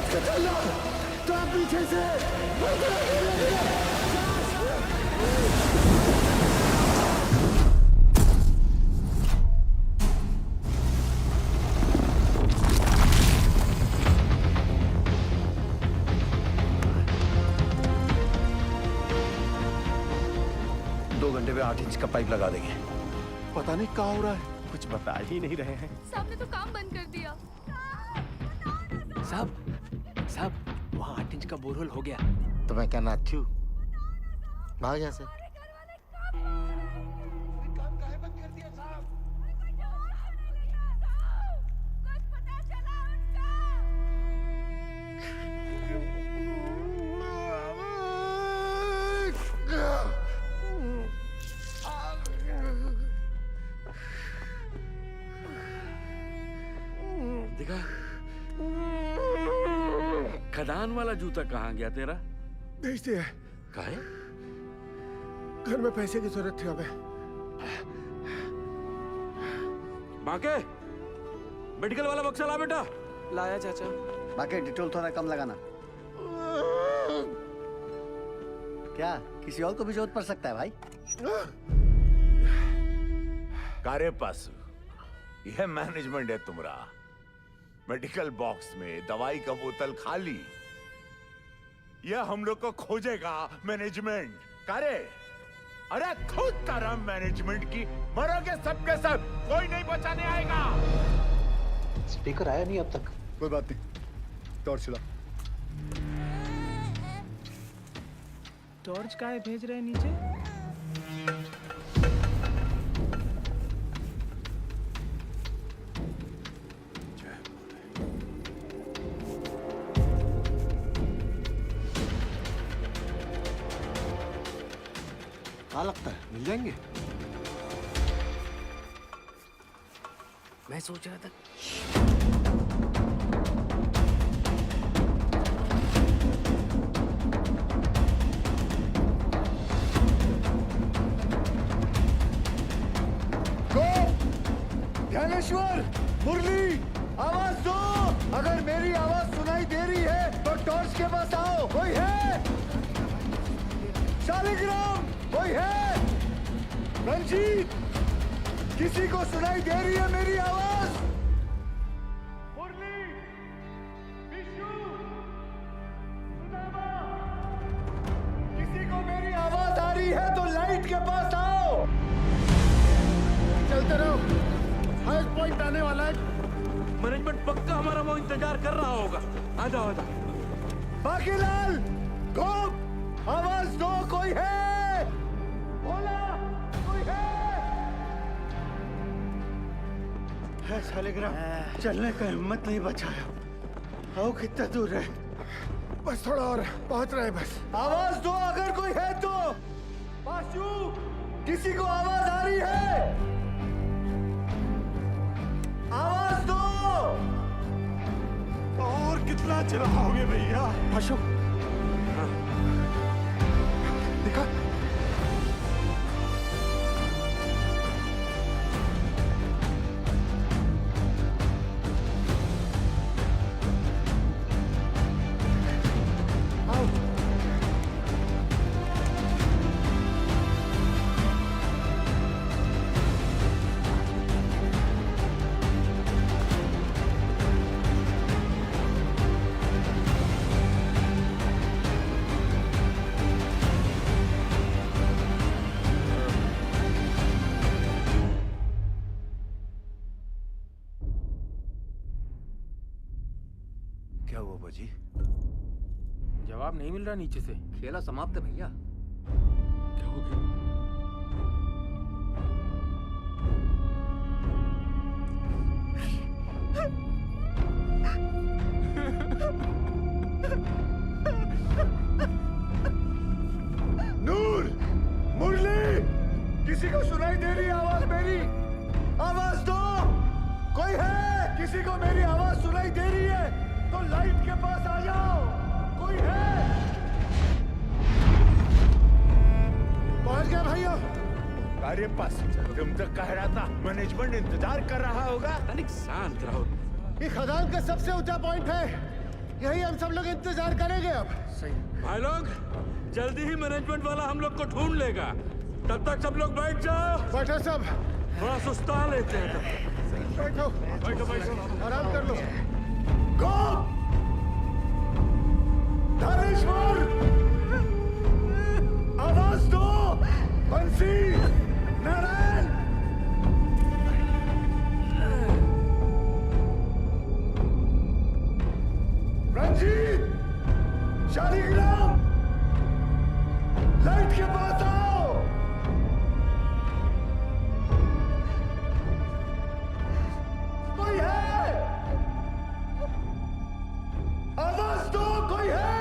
तो आप पीछे से घंटे में 8 इंच का पाइप लगा देंगे। पता नहीं क्या हो रहा है, कुछ बता ही नहीं रहे हैं। साहब ने तो काम बंद कर दिया। साहब वहाँ 8 इंच का बोरहोल हो गया। तो मैं क्या नाथ हूँ? भाग यहाँ से। देखा खदान वाला जूता कहाँ गया तेरा? भेज दिया। काहे? घर में पैसे की जरूरत थी हमें। बाके मेडिकल वाला बक्सा ला बेटा। लाया चाचा। बाकी डिटेल थोड़ा कम लगाना। क्या किसी और को भी जरूरत पड़ सकता है भाई? कारे पास यह मैनेजमेंट है तुम्हारा। मेडिकल बॉक्स में दवाई का बोतल खाली। यह हम लोग को खोजेगा मैनेजमेंट। कारे अरे खुद तरह मैनेजमेंट की मरोगे सबके सब, कोई नहीं बचाने आएगा। स्पीकर आया नहीं अब तक। कोई बात नहीं, टॉर्च चला। टॉर्च काहे भेज रहे हैं नीचे? क्या लगता है मिल जाएंगे? मैं सोच रहा था ध्यानेश्वर, मुरली, आवाज दो। अगर मेरी आवाज सुनाई दे रही है तो टॉर्च के पास आओ। कोई है? शालिग्राम, कोई है? रंजीत, किसी को सुनाई दे रही है मेरी आवाज? मुरली, विष्णु, सुदामा, किसी को मेरी आवाज आ रही है तो लाइट के पास आओ। चलते रहो, हाईएस्ट पॉइंट आने वाला है। मैनेजमेंट पक्का हमारा वो इंतजार कर रहा होगा। आ जाओ आ जाओ। बाकीलाल, गोप, आवाज दो। कोई है? बोला, कोई है? शालिग्राम, चलने का हिम्मत नहीं बचाया। आओ, कितना दूर है? बस थोड़ा और, पहुंच रहे बस। आवाज दो अगर कोई है तो। पाशु, किसी को आवाज आ रही है? आवाज दो। और कितना चलाओगे भैया? पाशु, देखा? क्या हुआ बाजी? जवाब नहीं मिल रहा नीचे से। खेला समाप्त है भैया। क्या हो गया? नूर, मुरली, किसी को सुनाई दे रही आवाज मेरी? आवाज दो। कोई है? किसी को मेरी आवाज सुनाई दे रही है तो लाइट के पास आ जाओ। कोई है? पहुंच गया भैया। कारे पास तुम तो कह रहा था मैनेजमेंट इंतजार कर रहा होगा। तनिक शांत रहो। ये खदान का सबसे ऊंचा पॉइंट है। यही हम सब लोग इंतजार करेंगे अब। भाई लोग जल्दी ही मैनेजमेंट वाला हम लोग को ढूंढ लेगा, तब तक सब लोग बैठ जाओ। बैठो सब, थोड़ा सुस्ता लेते हैं। बैठो बैठो बैठो, आराम कर लो। गो धनेश्वर, आवाज दो। बंसी, नारायण, रंजीत, शालिग्राम, लाइट के पास आओ। कोई है? आवाज दो, कोई है?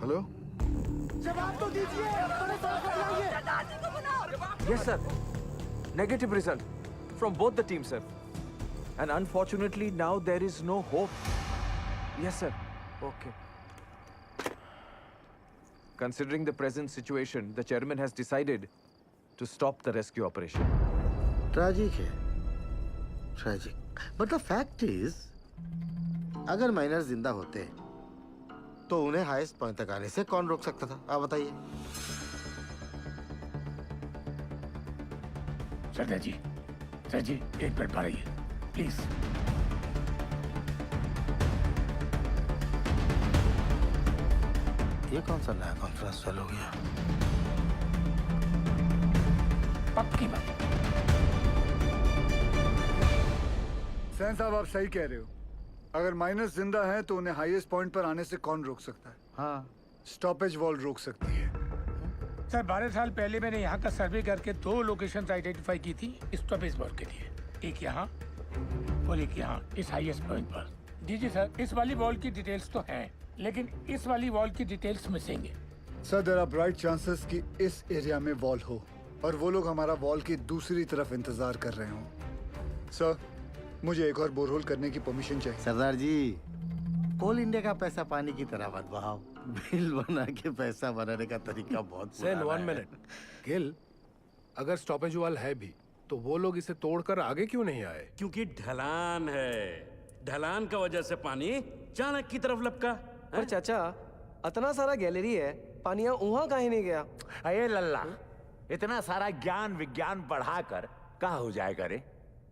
हेलो, जवाब तो दीजिए, बड़े सर बताइए। Yes, sir. Negative result from both the teams, sir. And unfortunately, now there is no hope. Yes, sir. Okay. Considering the present situation, the chairman has decided to stop the rescue operation. Tragic है, tragic. But the fact is, अगर miner जिंदा होते तो उन्हें highest point तक आने से कौन रोक सकता था? आप बताइए। सरदार जी, एक मिनट पाइए प्लीज। ये कौन सा नया कॉन्फ्रेंस चालू हो गया? पक्की बात। सैन साहब, आप सही कह रहे हो। अगर माइनस जिंदा हैं तो उन्हें हाईएस्ट पॉइंट पर आने से कौन रोक सकता है? हाँ, स्टॉपेज वॉल रोक सकती है। सर 12 साल पहले मैंने यहाँ का सर्वे करके 2 लोकेशंस आइडेंटिफाई की थी स्टॉपेज वॉल के लिए, एक यहाँ और एक यहाँ इस हाईएस्ट पॉइंट पर। जी सर, इस वाली वॉल की डिटेल्स तो हैं, लेकिन इस वाली वॉल की डिटेल्स मिसिंग है। Sir, there are bright chances कि इस एरिया में वॉल हो और वो लोग हमारा वॉल की दूसरी तरफ इंतजार कर रहे हों। सर, मुझे एक और बोरहोल करने की परमिशन चाहिए। सरदार जी, कोल इंडिया का पैसा पानी की तरह मत बहाओ। बिल बना के पैसा बनाने का तरीका बहुत सेन, 1 मिनट। गिल, अगर स्टॉपेज वाल है भी तो वो लोग इसे तोड़कर आगे क्यों नहीं आए? क्योंकि ढलान है, ढलान का वजह से पानी चाणक की तरफ लपका। पर चाचा, इतना सारा गैलरी है, पानी वहाँ काहे नहीं गया? अरे लल्ला, इतना सारा ज्ञान विज्ञान बढ़ाकर कहाँ हो जाएगा रे?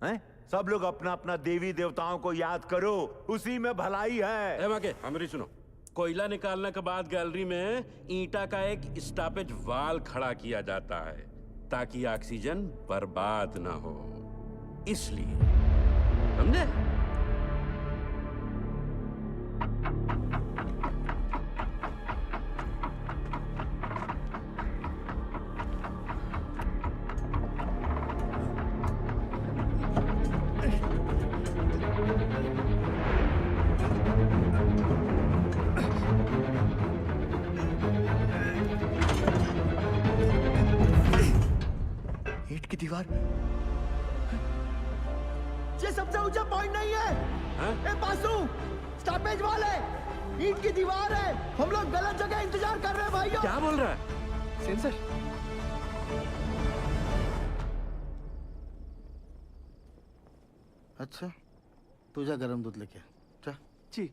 हैं? सब लोग अपना अपना देवी देवताओं को याद करो, उसी में भलाई है। हमारी सुनो, कोयला निकालने के बाद गैलरी में ईंटा का एक स्टॉपेज वाल खड़ा किया जाता है ताकि ऑक्सीजन बर्बाद ना हो, इसलिए। समझे? ईंट की दीवार, ये सबसे ऊंचा पॉइंट नहीं है। ए पासू, स्टॉपेज वाल है, ईंट की दीवार है। हम लोग गलत जगह इंतजार कर रहे हैं भाइयों। क्या बोल रहा है? सेंसर। अच्छा, तू जा गरम दूध लेके जा। जी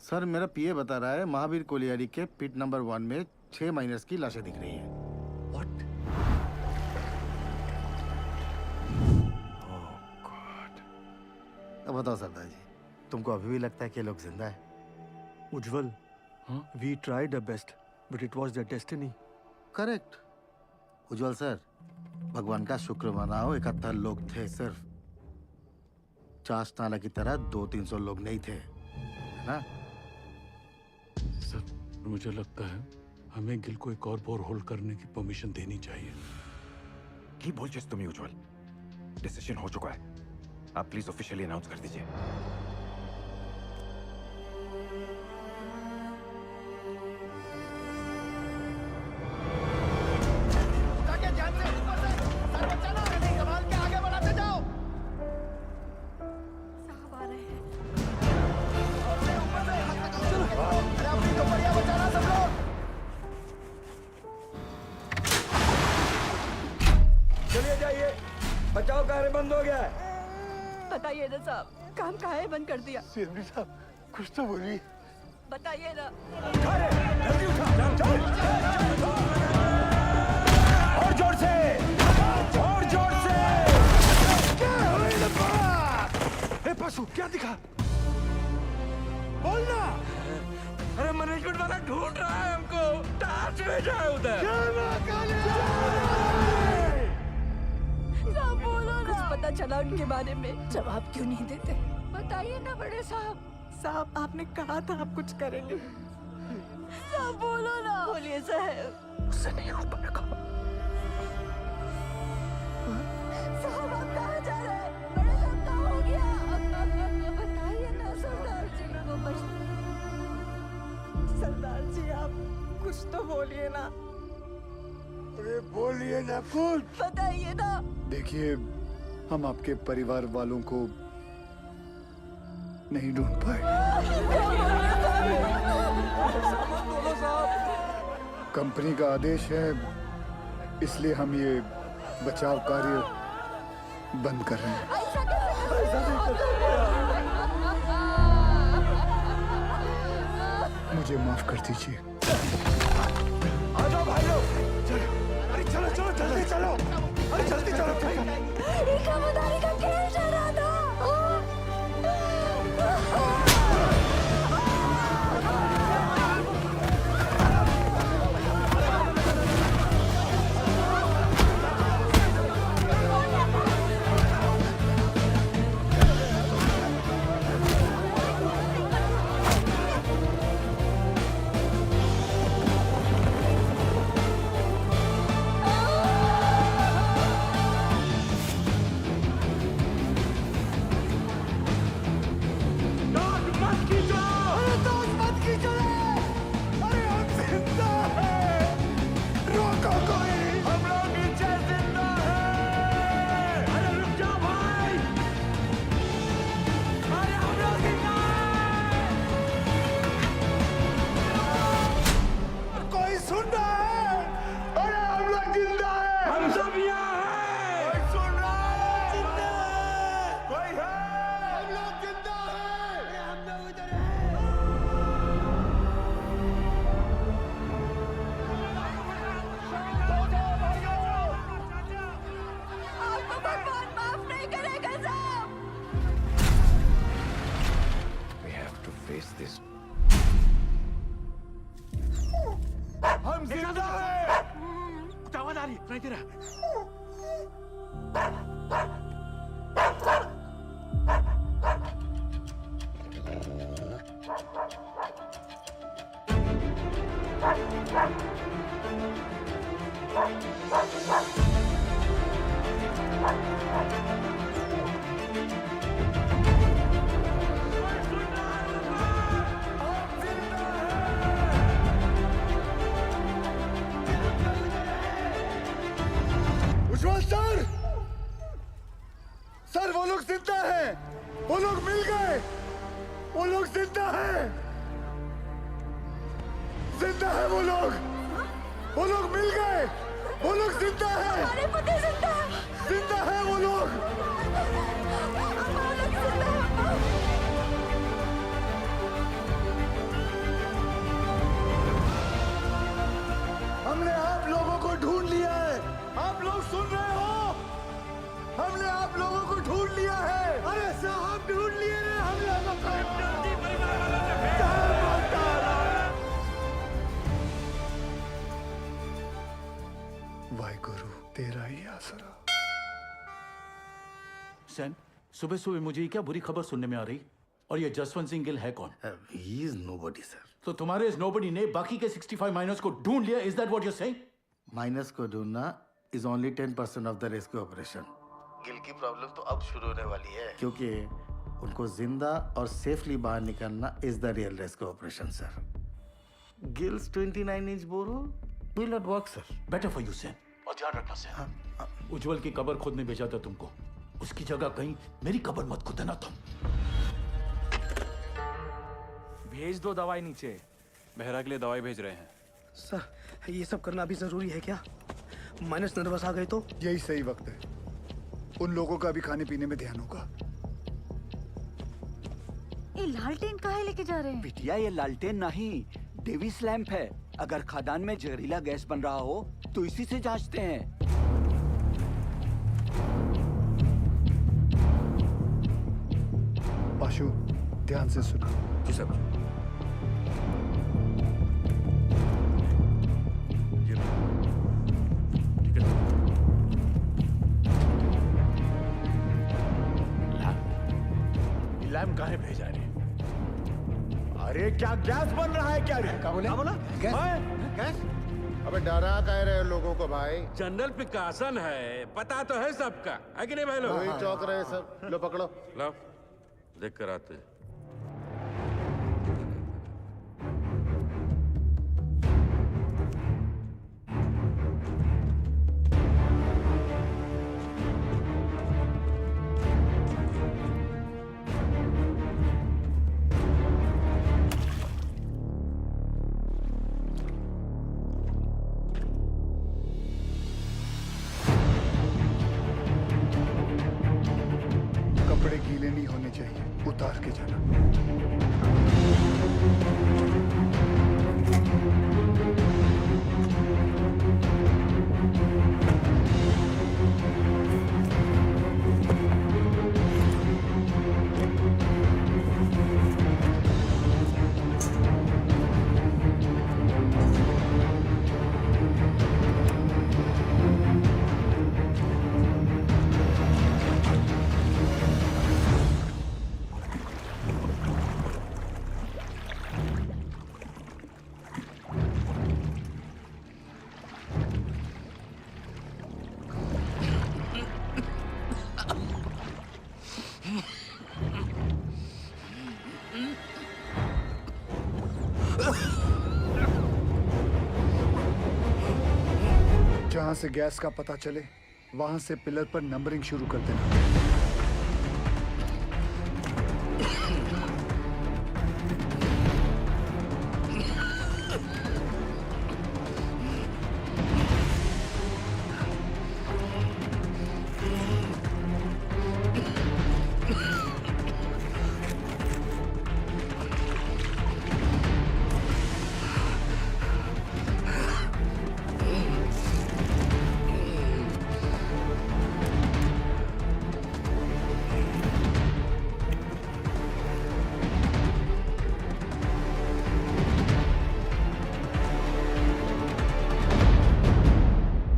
सर, मेरा पीए बता रहा है महावीर कोलियारी के पिट नंबर 1 में 6 माइनर्स की लाशें दिख रही हैं। अब बताओ सरदार जी, तुमको अभी भी लगता है कि ये लोग जिंदा है? Ujjwal, we tried our best but it was their destiny. Correct Ujjwal sir, भगवान का शुक्र मनाओ 71 लोग थे सिर्फ। चास नाला की तरह 200-300 लोग नहीं थे, है ना? सर, मुझे लगता है हमें गिल को एक और बोरहोल करने की परमिशन देनी चाहिए। की बोल चीज तुम्हें उज्जवल, डिसीजन हो चुका है, आप प्लीज ऑफिशियली अनाउंस कर दीजिए। ये बंद हो गया है। बताइए ना साहब, काम काहे बंद कर दिया? सीएमडी साहब कुछ तो बोलिए। बताइए ना। और जोर से, और जोर से। ए पशु क्या दिखा? बोलना। अरे मैनेजमेंट वाला ढूंढ रहा है हमको, टार्च भेजा है उधर। साहब बोलो ना। कुछ पता चला उनके बारे में? जवाब क्यों नहीं देते? बताइए ना बड़े साहब। साहब आपने कहा था आप कुछ करेंगे। साहब बोलो ना। बोलिए साहब। उससे नहीं हो पाएगा। साहब आप कहाँ जा रहे हैं? बड़े साहब क्या हो गया? बताइए ना सरदार जी को। सरदार जी आप कुछ तो बोलिए ना। अरे बोलिए ना कुछ। बताइए ना। देखिए हम आपके परिवार वालों को नहीं ढूंढ पाए। कंपनी का आदेश है, इसलिए हम ये बचाव कार्य बंद कर रहे हैं। मुझे माफ कर दीजिए। आ जाओ भाई लोग। अरे चलो चलो जल्दी चलो। अरे जल्दी चलो। इकामदारी का खेल चल रहा था। हम जिंदा हैं। आवाज आ रही है, सुनाई दे रहा है। उज्जवल सर, सर वो लोग जिंदा हैं, वो लोग मिल गए, वो लोग जिंदा हैं, जिंदा है वो लोग मिल गए, वो लोग जिंदा हैं, हमारे पति जिंदा है, जिंदा है वो लोग। हमने आप लोगों को ढूंढ लिया है, आप लोग सुन रहे हो? हमने आप लोगों को ढूंढ लिया है। अरे साहब ढूंढ लिए रे हम लोगों को। वाहिगुरु तेरा ही आसरा। सैन, सुबह सुबह मुझे ये क्या बुरी खबर सुनने में आ रही? और ये जसवंत सिंह गिल है कौन? He is nobody, sir. तो तुम्हारे इस नोबडी ने बाकी के 65 माइनर्स को ढूंढ लिया, is that what you are saying? Miners को ढूंढना is only 10% of the rescue operation. Gill की प्रॉब्लम तो अब शुरू होने वाली है, क्योंकक्योंकि उनको जिंदा और सेफली बाहर निकालना is the real rescue operation sir. Gill's 29 inch bore will not work sir. Better for you Sen, और ध्यान रखना सैन। उज्जवल की कब्र खुदने भेजा था तुमको, उसकी जगह कहीं मेरी कब्र मत खुदना तुम। भेज दो दवाई नीचे। बेहरा के लिए दवाई भेज रहे हैं। सर ये सब करना अभी जरूरी है क्या? माइनस नर्वस आ गए तो? यही सही वक्त है। उन लोगों का भी खाने पीने में ध्यान होगा। ये लालटेन काहे लेके जा रहे हैं? बिटिया ये लालटेन नहीं, डेविस लैंप है। अगर खदान में जहरीला गैस बन रहा हो तो इसी से जांचते हैं। पाशु, ध्यान से सुनो। जी साहब। लैम्प काहे भेजा रे? अरे क्या गैस बन रहा है क्या रे? क्या बोला? गैस? अबे डरा कह रहे हो लोगों को भाई? जनरल पिकासन है, पता तो है सबका, है कि नहीं भाई लोग? वही चौक रहे सब। लो पकड़ो। लो, देख कर आते हैं। कपड़े गीले नहीं होने चाहिए, उतार के जाना। जहां से गैस का पता चले वहां से पिलर पर नंबरिंग शुरू कर देना।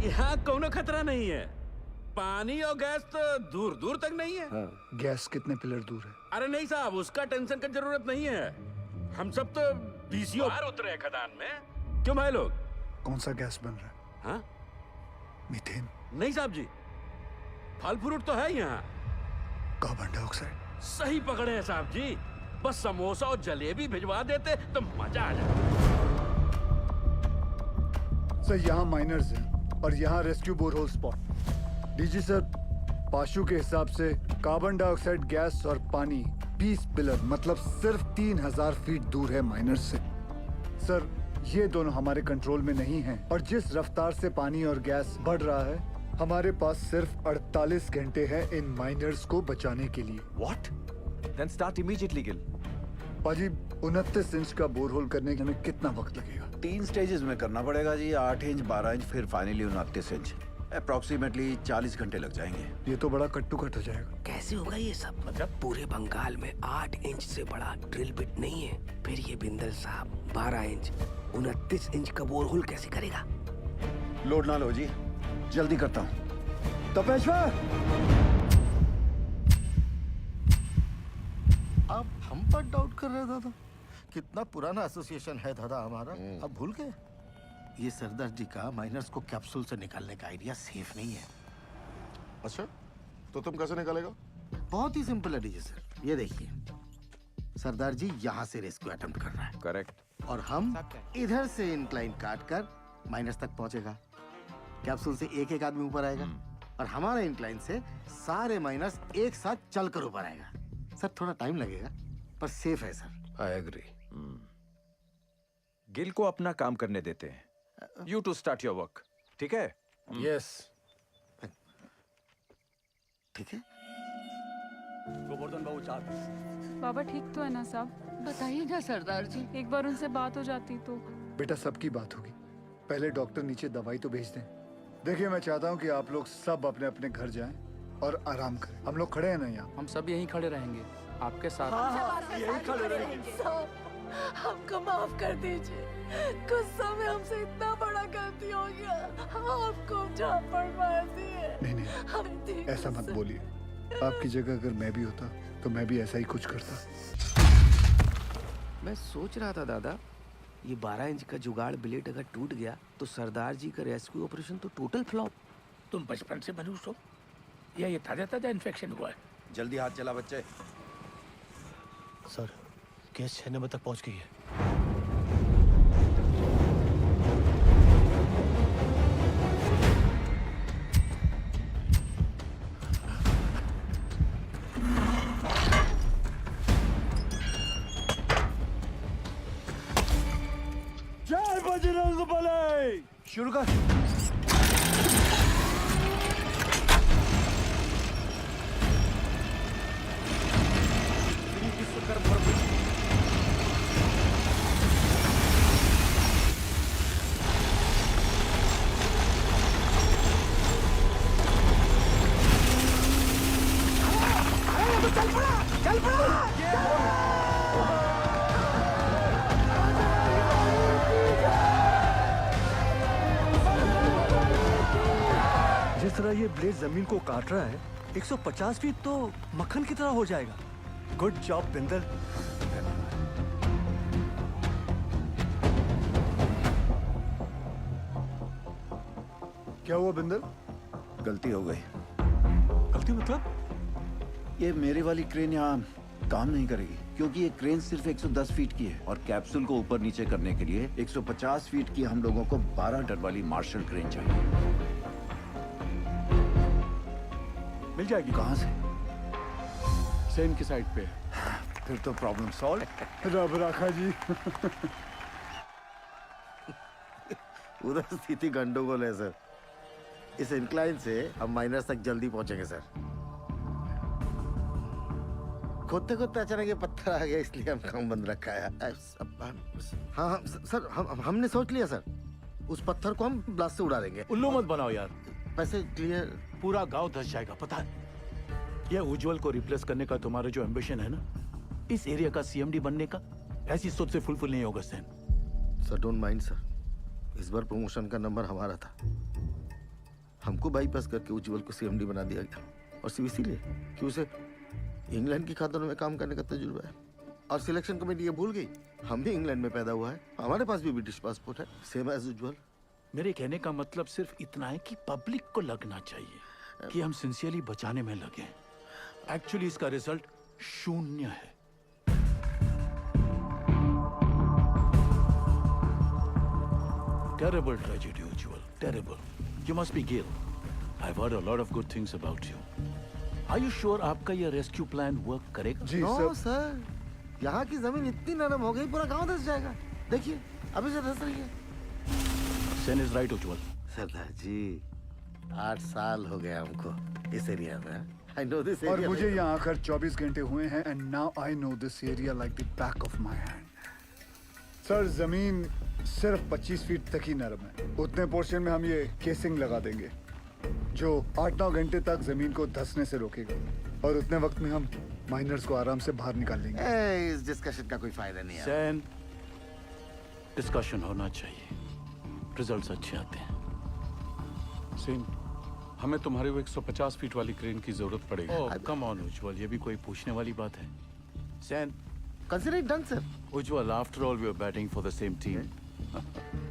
यहाँ कोनो खतरा नहीं है। पानी और गैस तो दूर दूर तक नहीं है। गैस कितने पिलर दूर है? अरे नहीं साहब, उसका टेंशन की जरूरत नहीं है। हम सब तो बीसीओ बाहर उतरे हैं खदान में। क्यों भाई लोग? कौन सा गैस बन रहा है? हाँ? मीथेन? नहीं साहब जी, फल फ्रूट तो है यहाँ। Carbon dioxide? सही पकड़े हैं साहब जी। बस समोसा और जलेबी भिजवा देते तो मजा आ जाता। सर यहाँ माइनर्स हैं और यहाँ rescue borehole spot. DG sir, पाशु के हिसाब से कार्बन डाइऑक्साइड गैस और पानी 20 पिलर मतलब सिर्फ 3000 फीट दूर है माइनर्स से। सर ये दोनों हमारे कंट्रोल में नहीं हैं और जिस रफ्तार से पानी और गैस बढ़ रहा है हमारे पास सिर्फ 48 घंटे हैं इन माइनर्स को बचाने के लिए। What? Then start immediately, Gil. पाजी 29 इंच का बोरहोल करने में कितना वक्त लगेगा? 3 स्टेजेस में करना पड़ेगा जी। 8 इंच, 12 इंच, फिर फाइनली 29 इंच। अप्रोक्सीमेटली 40 घंटे लग जाएंगे। ये तो बड़ा कट्टू कट हो जाएगा। कैसे होगा ये सब? मतलब पूरे बंगाल में 8 इंच से बड़ा ड्रिल बिट नहीं है। फिर ये बिंदल साहब 12 इंच 29 इंच का बोरहोल कैसे करेगा? लोड ना लो जी, जल्दी करता हूँ। तपेश्वर! आप हम पर डाउट कर रहे दादा? कितना पुराना एसोसिएशन है दादा हमारा, अब भूल गए? ये सरदार जी का माइनर्स को कैप्सूल से निकालने का आइडिया सेफ नहीं है। अच्छा, तो तुम कैसे निकालेगा? बहुत ही सिंपल है डीजे सर, ये देखिए। सरदार जी यहाँ से रेस्क्यू अटेम्प्ट कर रहा है। करेक्ट। और हम इधर से इंक्लाइन काट कर माइनस तक पहुंचेगा। कैप्सूल से एक एक आदमी ऊपर आएगा और हमारे इंक्लाइन से सारे माइनस एक साथ चलकर ऊपर आएगा। सर थोड़ा टाइम लगेगा पर सेफ है सर। I agree. गिल को अपना काम करने देते हैं। You to start your work. ठीक है? Yes. ठीक है? गोवर्धन बाबू चार। बाबा ठीक तो है ना साहब? बताइए ना सरदार जी। एक बार उनसे बात हो जाती तो। बेटा सबकी बात होगी, पहले डॉक्टर नीचे दवाई तो भेज दें। देखिए मैं चाहता हूँ कि आप लोग सब अपने अपने घर जाएं और आराम करें। हम लोग खड़े हैं ना यहाँ। हम सब यहीं खड़े रहेंगे आपके साथ। यही खड़े रहेंगे। हमको माफ कर दीजिए, गुस्सा में हमसे इतना बड़ा गलती हो गया, आपको झापड़ मार दिए। नहीं ऐसा मत बोलिए, आपकी जगह अगर मैं भी होता तो मैं भी ऐसा ही कुछ करता। मैं सोच रहा था दादा, ये 12 इंच का जुगाड़ ब्लेड अगर टूट गया तो सरदार जी का रेस्क्यू ऑपरेशन तो टोटल फ्लॉप। तुम बचपन से मनुष्य हो या ये ताजा ताजा इन्फेक्शन हुआ है? जल्दी हाथ चला बच्चे। सर केस 6 नंबर तक पहुंच गई है। जय बजरंग बली। शुरू कर। जिस तरह ये ब्लेड जमीन को काट रहा है, 150 फीट तो मक्खन की तरह हो जाएगा। Good job Bindal. क्या हुआ बिंदल? गलती हो गई। गलती मतलब? ये मेरी वाली क्रेन यहाँ काम नहीं करेगी क्योंकि ये क्रेन सिर्फ 110 फीट की है और कैप्सूल को ऊपर नीचे करने के लिए 150 फीट की हम लोगों को 12 टन वाली मार्शल क्रेन चाहिए। मिल जाएगी। कहाँ से? सेन की साइड पे। फिर तो प्रॉब्लम सॉल्व। रब राखा जी। उधर स्थिति गंडोगोल है सर। इस इंक्लाइन से हम माइनस तक जल्दी पहुंचेंगे सर। खोदते खोदते अचानक ये पत्थर आ गया इसलिए हम काम बंद रखा है। हाँ सर हमने सोच लिया सर, उस पत्थर को हम ब्लास्ट से उड़ा देंगे। उल्लू मत बनाओ यार। पैसे क्लियर। पूरा गांव धस जाएगा पता है। यह उज्जवल को रिप्लेस करने का तुम्हारा जो एम्बिशन है ना, इस एरिया का सीएमडी बनने का, ऐसी सोच से फुलफिल नहीं होगा Sen. Sir don't mind sir, इस बार प्रमोशन का नंबर हमारा था। हमको बाईपास करके उज्जवल को सीएमडी बना दिया गया और सिर्फ इसीलिए कि उसे इंग्लैंड की खातों में काम करने का तजुर्बा है। और सिलेक्शन कमेटी ये भूल गई हम भी इंग्लैंड में पैदा हुआ है, हमारे पास भी ब्रिटिश पासपोर्ट है, सेम एज उज्जवल। मेरे कहने का मतलब सिर्फ इतना है कि पब्लिक को लगना चाहिए कि हम सिंसियरली बचाने में लगे। एक्चुअली इसका रिजल्ट 0 है। Terrible tragedy, Ujjwal. Terrible. You must be Gil. I've heard a lot of good things about you. Are you sure आपका ये रेस्क्यू प्लान वर्क करेगा? जी नो सर, यहाँ की जमीन इतनी नरम हो गई पूरा गांव धस जाएगा। देखिए अभी से धस रही है। Sen is right, Ujjwal. सरदार जी 8 साल हो गया हमको इस एरिया में। I know this और area मुझे well. यहाँ आकर 24 घंटे हुए हैं and now I know this area like the back of my hand. Sir जमीन सिर्फ 25 फीट तक ही नरम है। उतने पोर्शन में हम ये केसिंग लगा देंगे जो 8-9 घंटे तक जमीन को धंसने से रोकेगा और उतने वक्त में हम माइनर्स को आराम से बाहर निकाल लेंगे। इस डिस्कशन का कोई फायदा नहीं है। सैन, डिस्कशन होना चाहिए, रिजल्ट्स अच्छे आते हैं। सेन, हमें तुम्हारी वो 150 फीट वाली क्रेन की जरूरत पड़ेगी। ओह कम ऑन उज्जवल, ये भी कोई पूछने वाली बात है? Sen, consider it done sir. Ujjwal, after all we are batting for the same team.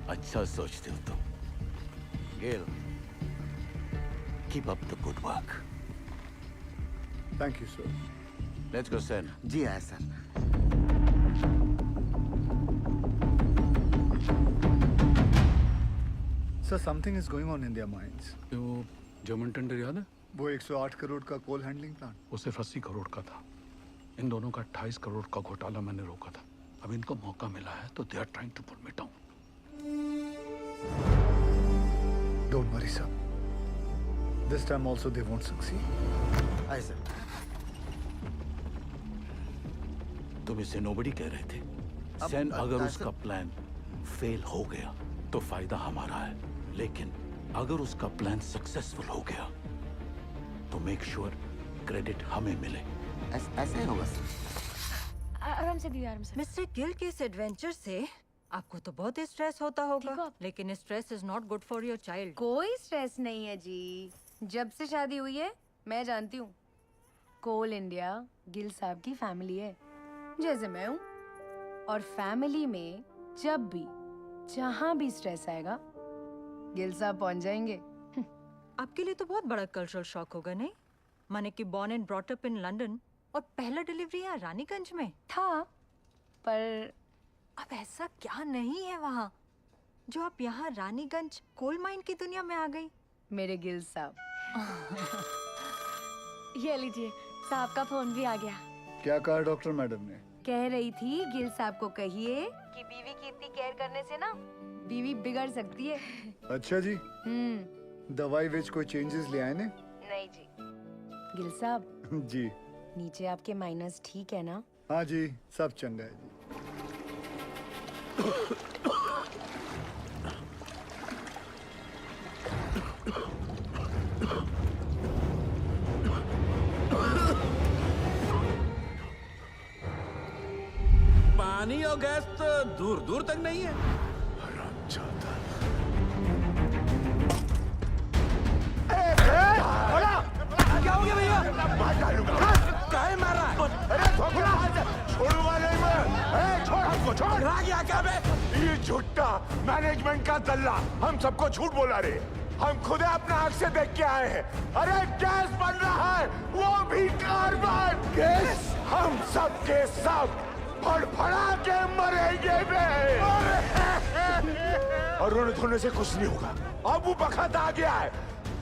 अच्छा सोचते हो तुम। गेल, keep up the good work. Thank you sir. Let's go Sen. जी हाँ sir. Sir something is going on in their minds. वो German tender याद है? वो 108 करोड़ का कोल हैंडलिंग प्लांट, वो सिर्फ 80 करोड़ का था। इन दोनों का 28 करोड़ का घोटाला मैंने रोका था। अब इनको मौका मिला है तो they are trying to pull me down. Don't worry sir, this time also they won't succeed. Aye sir. तुम इसे नोबडी कह रहे थे। अब सेन अगर ऐसा- उसका प्लान फेल हो गया तो फायदा हमारा है, लेकिन अगर उसका प्लान सक्सेसफुल हो गया तो मेक श्योर क्रेडिट हमें मिले। ऐसा ही होगा सर। आराम से दीदी, आराम से। मिस्टर गिल के इस एडवेंचर से आपको तो बहुत स्ट्रेस होता होगा, लेकिन stress is not good for your child. कोई स्ट्रेस नहीं है जी। जब से शादी हुई है मैं जानती हूँ, कोल इंडिया गिल साहब की फैमिली है, जैसे मैं हूँ। और फैमिली में जब भी जहाँ भी स्ट्रेस आएगा गिल साहब पहुँच जाएंगे। आपके लिए तो बहुत बड़ा कल्चरल शॉक होगा, नहीं? माने कि born and brought up in London और पहला डिलीवरी यहाँ रानीगंज में था, पर अब ऐसा क्या नहीं है वहाँ जो आप यहाँ रानीगंज कोल माइन की दुनिया में आ गई? मेरे गिल साहब। ये लीजिए, साहब का फोन भी आ गया। क्या कहा डॉक्टर मैडम ने? कह रही थी गिल साहब को कहिए कि बीवी की इतनी केयर करने से ना बीवी बिगड़ सकती है। अच्छा जी, दवाई विच कोई चेंजेस ले आए ने? नहीं जी। गिल साहब जी। नीचे आपके माइनस ठीक है ना? हाँ जी, सब चंगा है जी। पानी और गैस तो दूर दूर तक नहीं है। क्या हो गया भैया? काहे मार रहा है? अरे छोड़ूंगा नहीं मैं। छोड़ हमको, छोड़। रहा क्या क्या बे? ये झूठा मैनेजमेंट का दल्ला हम सबको झूठ बोला रे। हम खुद अपना आंख से देख के आए हैं। अरे गैस बन रहा है, वो भी कार्बन गैस। हम सब के सब फड़फड़ा के मरेंगे बे। और रोने धोने से कुछ नहीं होगा। अब वो वक्त आ गया है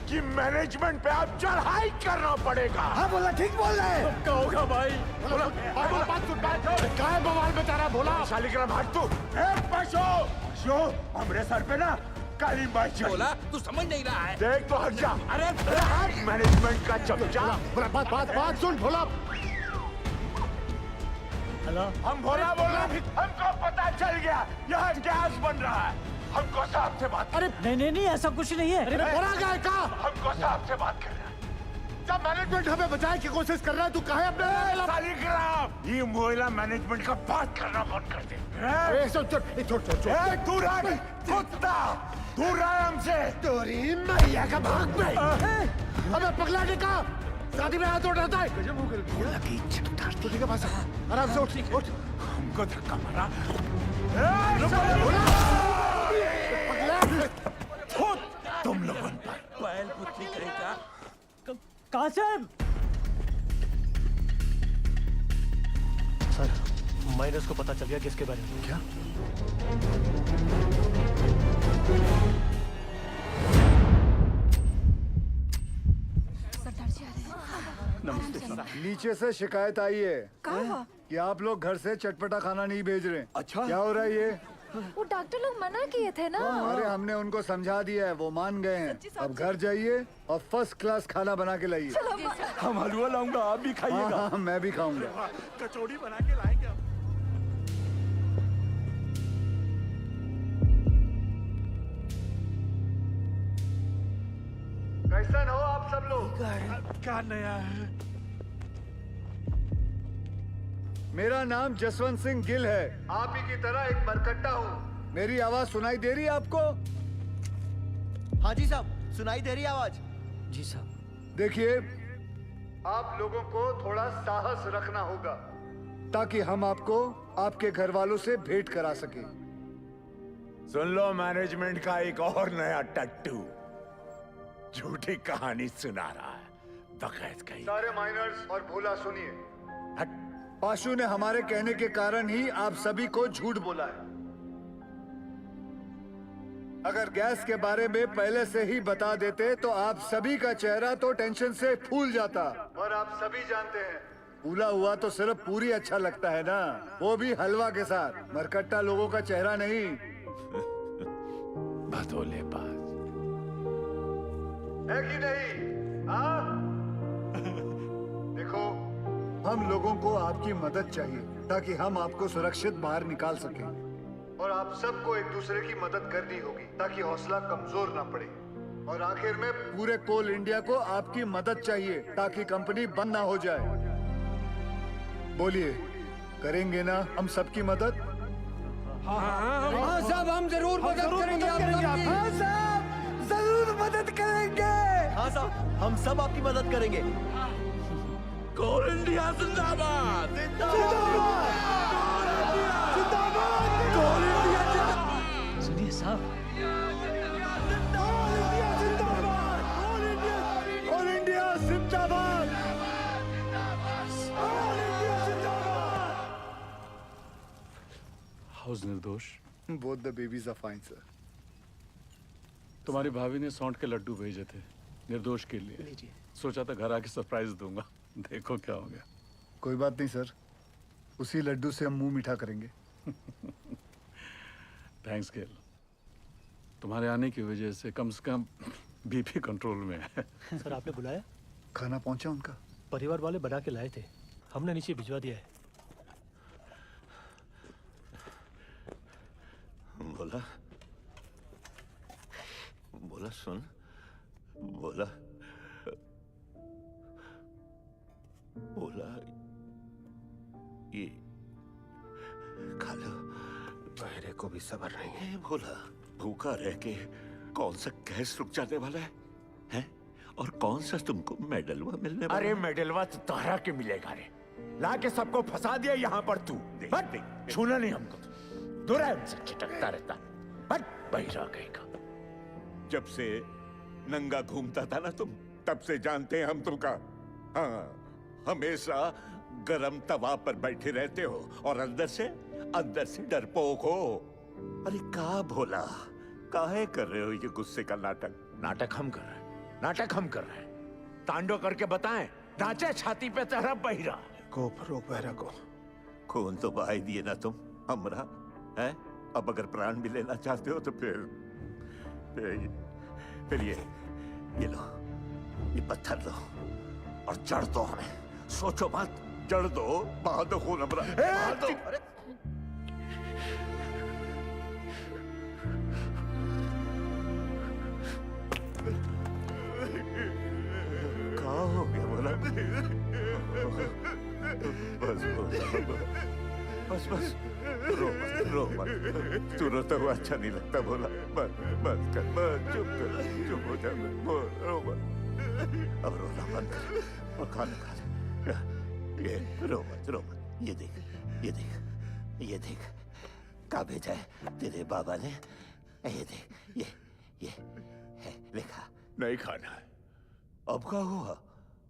कि मैनेजमेंट पे अब चढ़ाई करना पड़ेगा। हाँ बोला, ठीक बोल रहा है। क्या होगा भाई? बात सुन, काय बवाल बेचारा बोला। शालिग्राम हट तू। पशु हमरे सर पे ना काली बाई बोला, तू समझ नहीं रहा है। देख तो हट जा। अरे मैनेजमेंट का चमचा। बात सुन भोला। हेलो, हम भोला बोल रहे, हमको पता चल गया यहाँ गैस बन रहा है। हमको साहब से बात। अरे नहीं ऐसा कुछ नहीं है। बोला गया का? हमको साहब से बात कर रहा है। जब मैनेजमेंट हमें बचाने की कोशिश कर रहा है, तू कहे अपने शालिग्राम। ये मोहल्ला मैनेजमेंट का बात करना बंद कर दे। छोड़ तू रहा कुत्ता, दूर रहा हमसे। तोरी मैया का भाग में। अबे पगला टिका, शादी में हाथ उठाता है। ठीक है बस, आराम से उठ। हमको धक्का मारा। तुम लोगों पर बैल पुत्री कहेगा। कासिम! सर, माइनस को पता चल गया किसके बारे में। क्या? सरदार जी आ रहे हैं। नमस्ते सर। नीचे से शिकायत आई है कि आप लोग घर से चटपटा खाना नहीं भेज रहे। अच्छा, क्या हो रहा है ये? वो डॉक्टर लोग मना किए थे ना। अरे हमने उनको समझा दिया है, वो मान गए हैं। अब घर जाइए और फर्स्ट क्लास खाना बना के लाइए। हम हलवा लाऊंगा, आप भी खाइएगा। हाँ, मैं भी खाऊंगा। कचौड़ी बना के लाएंगे हम। कैसन हो आप सब लोग? क्या नया है? मेरा नाम जसवंत सिंह गिल है। आप ही की तरह एक मरकट्टा हूँ। मेरी आवाज सुनाई दे रही है आपको? हाँ जी साहब, सुनाई दे रही है आवाज। जी साहब। देखिए, आप लोगों को थोड़ा साहस रखना होगा ताकि हम आपको आपके घर वालों से भेंट करा सके। सुन लो, मैनेजमेंट का एक और नया टट्टू झूठी कहानी सुना रहा है। बकैत कहीं। सारे माइनर्स और भोला सुनिए। पाशु ने हमारे कहने के कारण ही आप सभी को झूठ बोला है। अगर गैस के बारे में पहले से ही बता देते तो आप सभी का चेहरा तो टेंशन से फूल जाता। और आप सभी जानते हैं, फूला हुआ तो सिर्फ पूरी अच्छा लगता है ना, वो भी हलवा के साथ। मरकट्टा लोगों का चेहरा नहीं। भदोले बाज है कि नहीं? हाँ? देखो, हम लोगों को आपकी मदद चाहिए ताकि हम आपको सुरक्षित बाहर निकाल सकें। और आप सबको एक दूसरे की मदद करनी होगी ताकि हौसला कमजोर ना पड़े। और आखिर में पूरे कोल इंडिया को आपकी मदद चाहिए ताकि कंपनी बंद ना हो जाए। बोलिए, करेंगे ना हम सबकी मदद? हाँ साहब, हम जरूर मदद करेंगे आपकी। हाँ साहब, जरूर मदद करेंगे। हाँ साहब, हम सब आपकी मदद करेंगे। कोल इंडिया जिंदाबाद। सुनिए साहब, कोल इंडिया जिंदाबाद। How's Nirdosh. Both the babies are fine sir. तुम्हारी भाभी ने सौंठ के लड्डू भेजे थे निर्दोष के लिए। सोचा था घर आके सरप्राइज दूंगा, देखो क्या हो गया। कोई बात नहीं सर, उसी लड्डू से हम मुंह मीठा करेंगे। थैंक्स गेल, तुम्हारे आने की वजह से कम बीपी कंट्रोल में है। सर आपने बुलाया? खाना पहुंचा उनका? परिवार वाले बना के लाए थे, हमने नीचे भिजवा दिया है। बोला बोला सुन, बोला बोला ये खा लो। बहरे को भी सब्र नहीं है। बोला भूखा रह के कौन सा गैस रुक जाने वाला है, हैं? और कौन सा तुमको मेडलवा मिलने वाला? अरे मेडलवा तो तारा के मिलेगा रे। ला के सबको फंसा दिया यहाँ पर तू। हट, छूना नहीं हमको। दूर है हमसे, छिटकता रहता। हट, बहिरा गएगा। जब से नंगा घूमता था ना तुम, तब से जानते हैं हम तुमका। हाँ, हमेशा गरम तवा पर बैठे रहते हो और अंदर से डरपोक हो। अरे का भोला, काहे कर रहे हो ये गुस्से का नाटक? नाटक हम कर रहे हैं, नाटक हम कर रहे हैं। तांडव करके बताएं, नाचे छाती पे तेरा बहिरा को रोक बहरा को। खून तो बहा ही दिए ना तुम हमरा, हैं? अब अगर प्राण भी लेना चाहते हो तो फिर ये लो, ये पत्थर लो और जड़ दो हमें। सोचो मत, जड़ दो, बहा दो खून हमरा, बहा दो। क्या हो गया बोला? बस रो मत। तू रोता हुआ अच्छा नहीं लगता बोला। बस चुप हो जा, रो मत। अब रोना बंद कर और खाना खा ले। ये रो मत। ये देख क्या भेजा है तेरे बाबा ने। ये देख, ये है, लिखा। नहीं खाना है। अब क्या हुआ?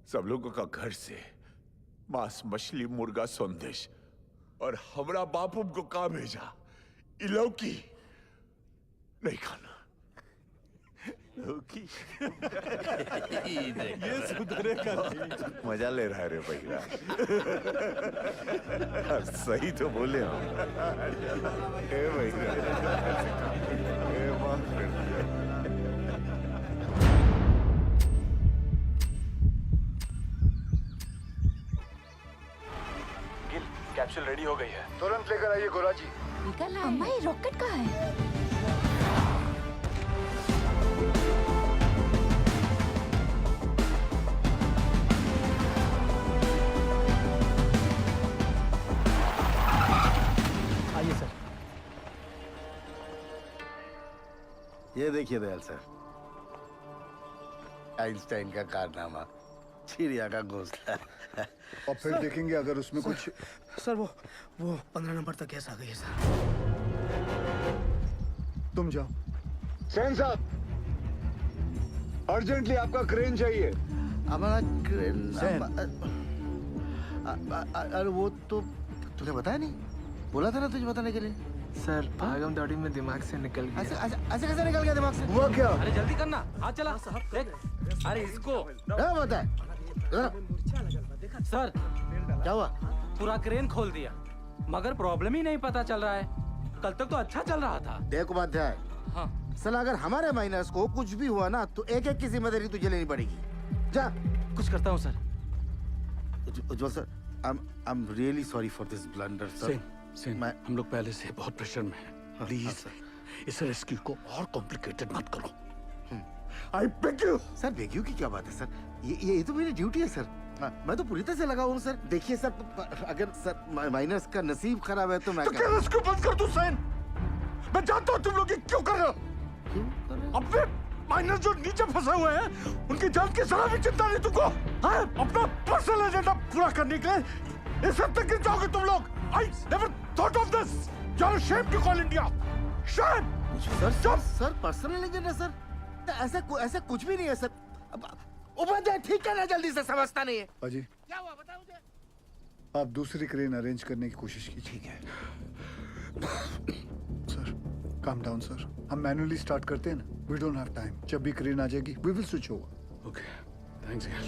सब लोगों का घर से मांस, मछली, मुर्गा, संदेश, और हमरा बापू को कहा भेजा? इलौकी नहीं खाना। लौकी ये सुधरे का नहीं। मजा ले रहा है रे भैया। सही तो बोले हम। ए भैया, ए माफ कर दिया। कैप्सूल रेडी हो गई है। तुरंत लेकर आइए गोरा जी। निकल अम्मा, ये रॉकेट कहाँ है? आइए सर। ये देखिए दयाल सर, आइंस्टाइन का कारनामा, चिड़िया का घोंसला। और फिर देखेंगे अगर उसमें कुछ। सर वो 15 नंबर तक गैस आ गई है सर। तुम जाओ। सेन साहब, अर्जेंटली आपका क्रेन चाहिए। हमारा क्रेन। अरे वो तो तुझे बताया नहीं, बोला था ना तुझे बताने के लिए। सर भागम दौड़ी में दिमाग से निकल गया। ऐसे कैसे निकल गया दिमाग से? हुआ क्या? अरे जल्दी करना, हाथ चला। अरे इसको क्या बता है? सर क्या हुआ? पूरा क्रेन खोल दिया, मगर प्रॉब्लम ही नहीं पता चल रहा है। कल तक तो अच्छा चल रहा था। देख उपाध्याय, हाँ साला अगर हमारे माइनस को कुछ भी हुआ ना तो एक की जिम्मेदारी तुझे लेनी पड़ेगी। जा। कुछ करता हूँ sir. Ujjwal sir, I am really sorry for this blunder sir. Sen, हम लोग पहले से बहुत प्रेशर में हैं। प्लीज इस रेस्क्यू को और कॉम्प्लिकेटेड मत करो। I beg you. Sir beg you की क्या बात है सर? ये तो मेरी ड्यूटी है सर। मैं तो पूरी तरह से लगा हूँ सर। देखिए सर, अगर सर माइनर्स का नसीब खराब है तो मैं क्या रेस्क्यू बंद कर दूं सेन? मैं जानता हूँ तुम लोग ये क्यों कर रहे हो। अपने माइनर्स जो नीचे फंसे हुए हैं उनकी जान की जरा भी चिंता नहीं तुमको? हाँ? अपना पर्सनल एजेंडा पूरा करने के लिए इस हद तक गिर जाओगे तुम लोग। I never thought of this. You're ashamed to call India. Shame. Sir personal agenda sir? ऐसा कुछ भी नहीं है सर। उपाध्याय ठीक करना जल्दी से, समझता नहीं है। अजी क्या हुआ बताओ मुझे। आप दूसरी क्रेन अरेंज करने की कोशिश कीजिए। ठीक है सर, काम डाउन सर। हम मैन्युअली स्टार्ट करते हैं ना। We don't have time. जब भी क्रेन आ जाएगी we will switch over. Okay, thanks यार।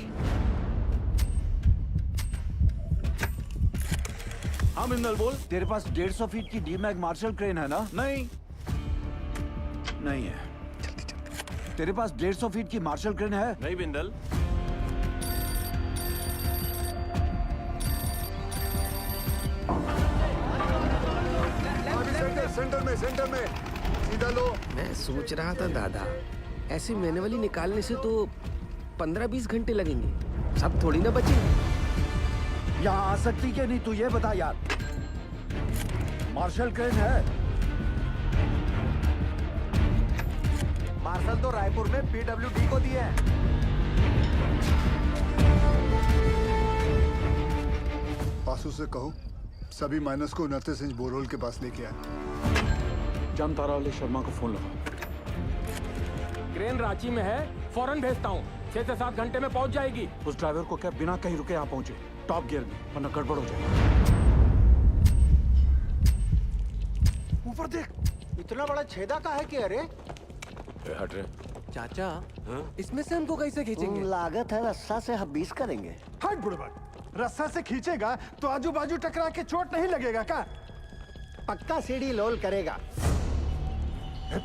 हाँ बिंदल बोल। तेरे पास 150 फीट की डीमैग मार्शल क्रेन है ना? नहीं है। तेरे पास 150 फीट की मार्शल क्रेन है? नहीं बिंदल। सेंटर में सीधा लो। मैं सोच रहा था दादा, ऐसे मैनुअली निकालने से तो 15-20 घंटे लगेंगे, सब थोड़ी ना बचे। यहाँ आ सकती क्या नहीं तू ये बता यार। मार्शल क्रेन है। मार्शल तो रायपुर में PWD को दिए हैं। पासू से कहो सभी माइनस को 29 इंच बोरहोल के पास लेके आए। जामतारा वाले शर्मा को फोन लगा। क्रेन रांची में है, फौरन भेजता हूँ। 6 से 7 घंटे में पहुँच जाएगी। उस ड्राइवर को क्या बिना कहीं रुके यहाँ पहुंचे, टॉप गियर में, वरना गड़बड़ हो जाएगी। ऊपर देख, इतना बड़ा छेदा का है कि अरे हट रहे। चाचा, इसमें से हमको कैसे खींचेंगे? लागत है रस्सा से हम 20 करेंगे। हट बुढ़बा, रस्सा से खींचेगा तो आजू बाजू टकरा के चोट नहीं लगेगा का? पक्का सीढ़ी लोल करेगा।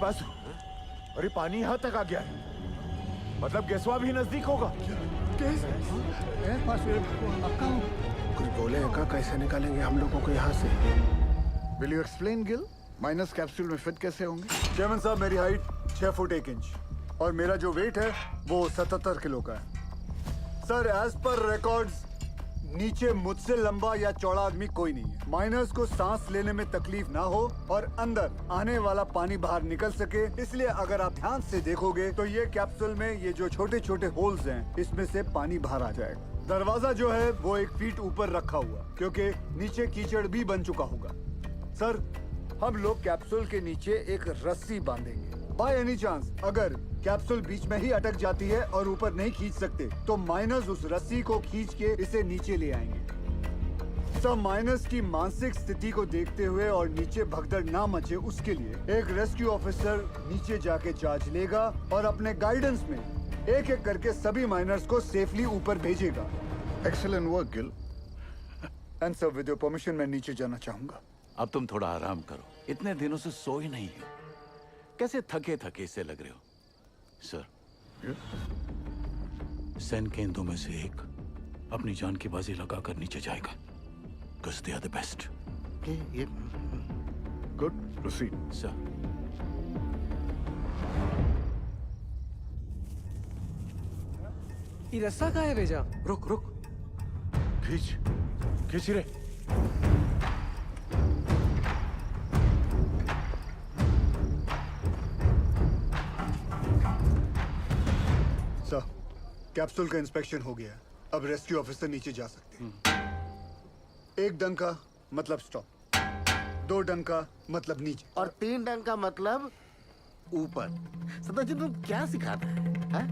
पासू, अरे पानी यहाँ तक आ गया है, मतलब गेसवा भी नजदीक होगा। कुछ बोले का कैसे निकालेंगे हम लोगों को यहाँ से? Will you explain Gill? Minus capsule में फिट कैसे होंगे? चेयरमैन साहब, मेरी हाइट 6 फुट 1 इंच और मेरा जो वेट है वो 77 किलो का है। सर, एज पर रिकॉर्ड्स नीचे मुझसे लंबा या चौड़ा आदमी कोई नहीं है। माइनर्स को सांस लेने में तकलीफ ना हो और अंदर आने वाला पानी बाहर निकल सके, इसलिए अगर आप ध्यान से देखोगे तो ये कैप्सूल में ये जो छोटे छोटे होल्स हैं, इसमें से पानी बाहर आ जाएगा। दरवाजा जो है वो 1 फीट ऊपर रखा हुआ, क्योंकि नीचे कीचड़ भी बन चुका होगा। सर, हम लोग कैप्सूल के नीचे एक रस्सी बांधेंगे। बाय एनी चांस अगर कैप्सूल बीच में ही अटक जाती है और ऊपर नहीं खींच सकते, तो माइनर्स उस रस्सी को खींच के इसे नीचे ले आएंगे। सब माइनर्स की मानसिक स्थिति को देखते हुए और नीचे भगदड़ ना मचे, उसके लिए एक रेस्क्यू ऑफिसर नीचे जाके चार्ज लेगा और अपने गाइडेंस में एक एक करके सभी माइनर्स को सेफली ऊपर भेजेगा। Excellent work Gill. And sir, with your permission मैं नीचे जाना चाहूंगा। अब तुम थोड़ा आराम करो, इतने दिनों से सोए नहीं हो, कैसे थके थके से लग रहे हो। सर, सेन के इन दो में से एक अपनी जान की बाजी लगाकर नीचे जाएगा, because they are the best. Good, proceed. Sir, ये रस्सा कहाँ है भेजा? रुक रुक, खींच रे। सर, कैप्सूल का इंस्पेक्शन हो गया। अब रेस्क्यू ऑफिसर नीचे जा सकते हैं। 1 डंका मतलब स्टॉप, 2 डंका मतलब नीचे, और 3 डंका मतलब ऊपर। सदाजी, तुम क्या सिखाते हैं?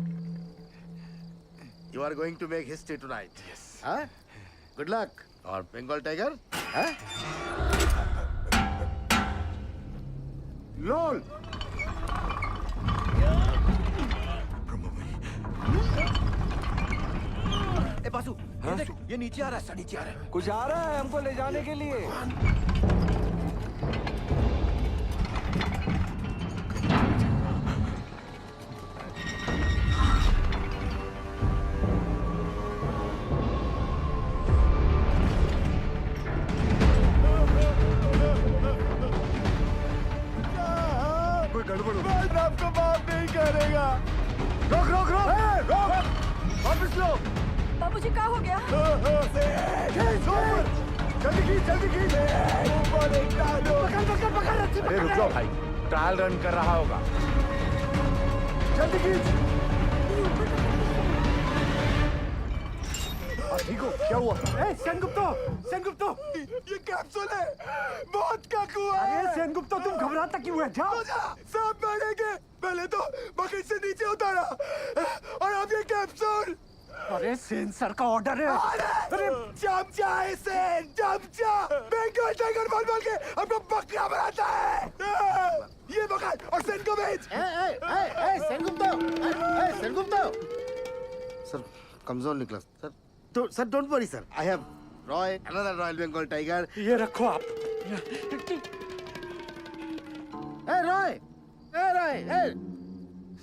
You are going to make history tonight. Yes. Good luck. और बंगाल टाइगर? लोल। ए बासु, ये देख, ये नीचे आ रहा है, नीचे आ रहा है। कुछ आ रहा है हमको ले जाने के लिए। करेगा। रोक रोक रोक रोक, वापस लो। बाबूजी क्या हो गया? जल्दी खींच अरे रुक जाओ भाई, ट्रायल रन कर रहा होगा। जल्दी खींच। ठीक हो? क्या हुआ? सेनगुप्तो, ये कैप्सूल है, बहुत काकू है। अरे सेनगुप्तो, तुम घबराता क्यों है? जाओ। सांप मारेंगे। पहले तो बकेट से नीचे उतारा और अब ये कैप्सूल। अरे सेन सर का ऑर्डर है। अरे चमचा है सेन, चमचा। बंगाल टाइगर बोल के अपना बकरा बनाता है। ये पकड़ और सेन को भेज। सेनगुप्तो। सर कमजोर निकला सर। तो sir don't worry sir, I have Roy, another royal Bengal tiger. ये रखो आप। रॉय,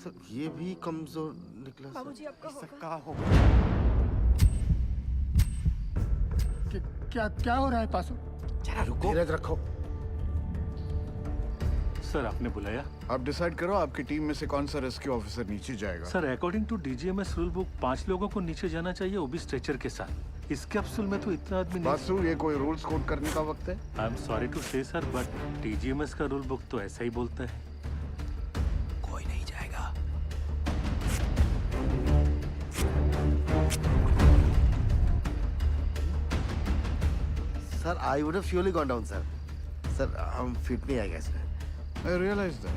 सर ये भी कमजोर निकला। बाबूजी आपका होगा। क्या हो रहा है पासो? जरा रुको। धीरज रखो। सर आपने बुलाया? आप डिसाइड करो आपकी टीम में से कौन सा रेस्क्यू ऑफिसर नीचे जाएगा। Sir according to DGMS rule book 5 लोगों को नीचे जाना चाहिए, वो भी स्ट्रेचर के साथ। इस कैप्सूल में तो इतना आदमी नहीं। बासु, ये कोई रूल्स कोड करने का वक्त है? आई एम सॉरी टू से सर, बट डीजीएमएस का रूल बुक तो ऐसा ही बोलता है। कोई नहीं जाएगा। Sir I would have surely gone down sir. Sir हम फिट नहीं आएगा इसमें। I realize that.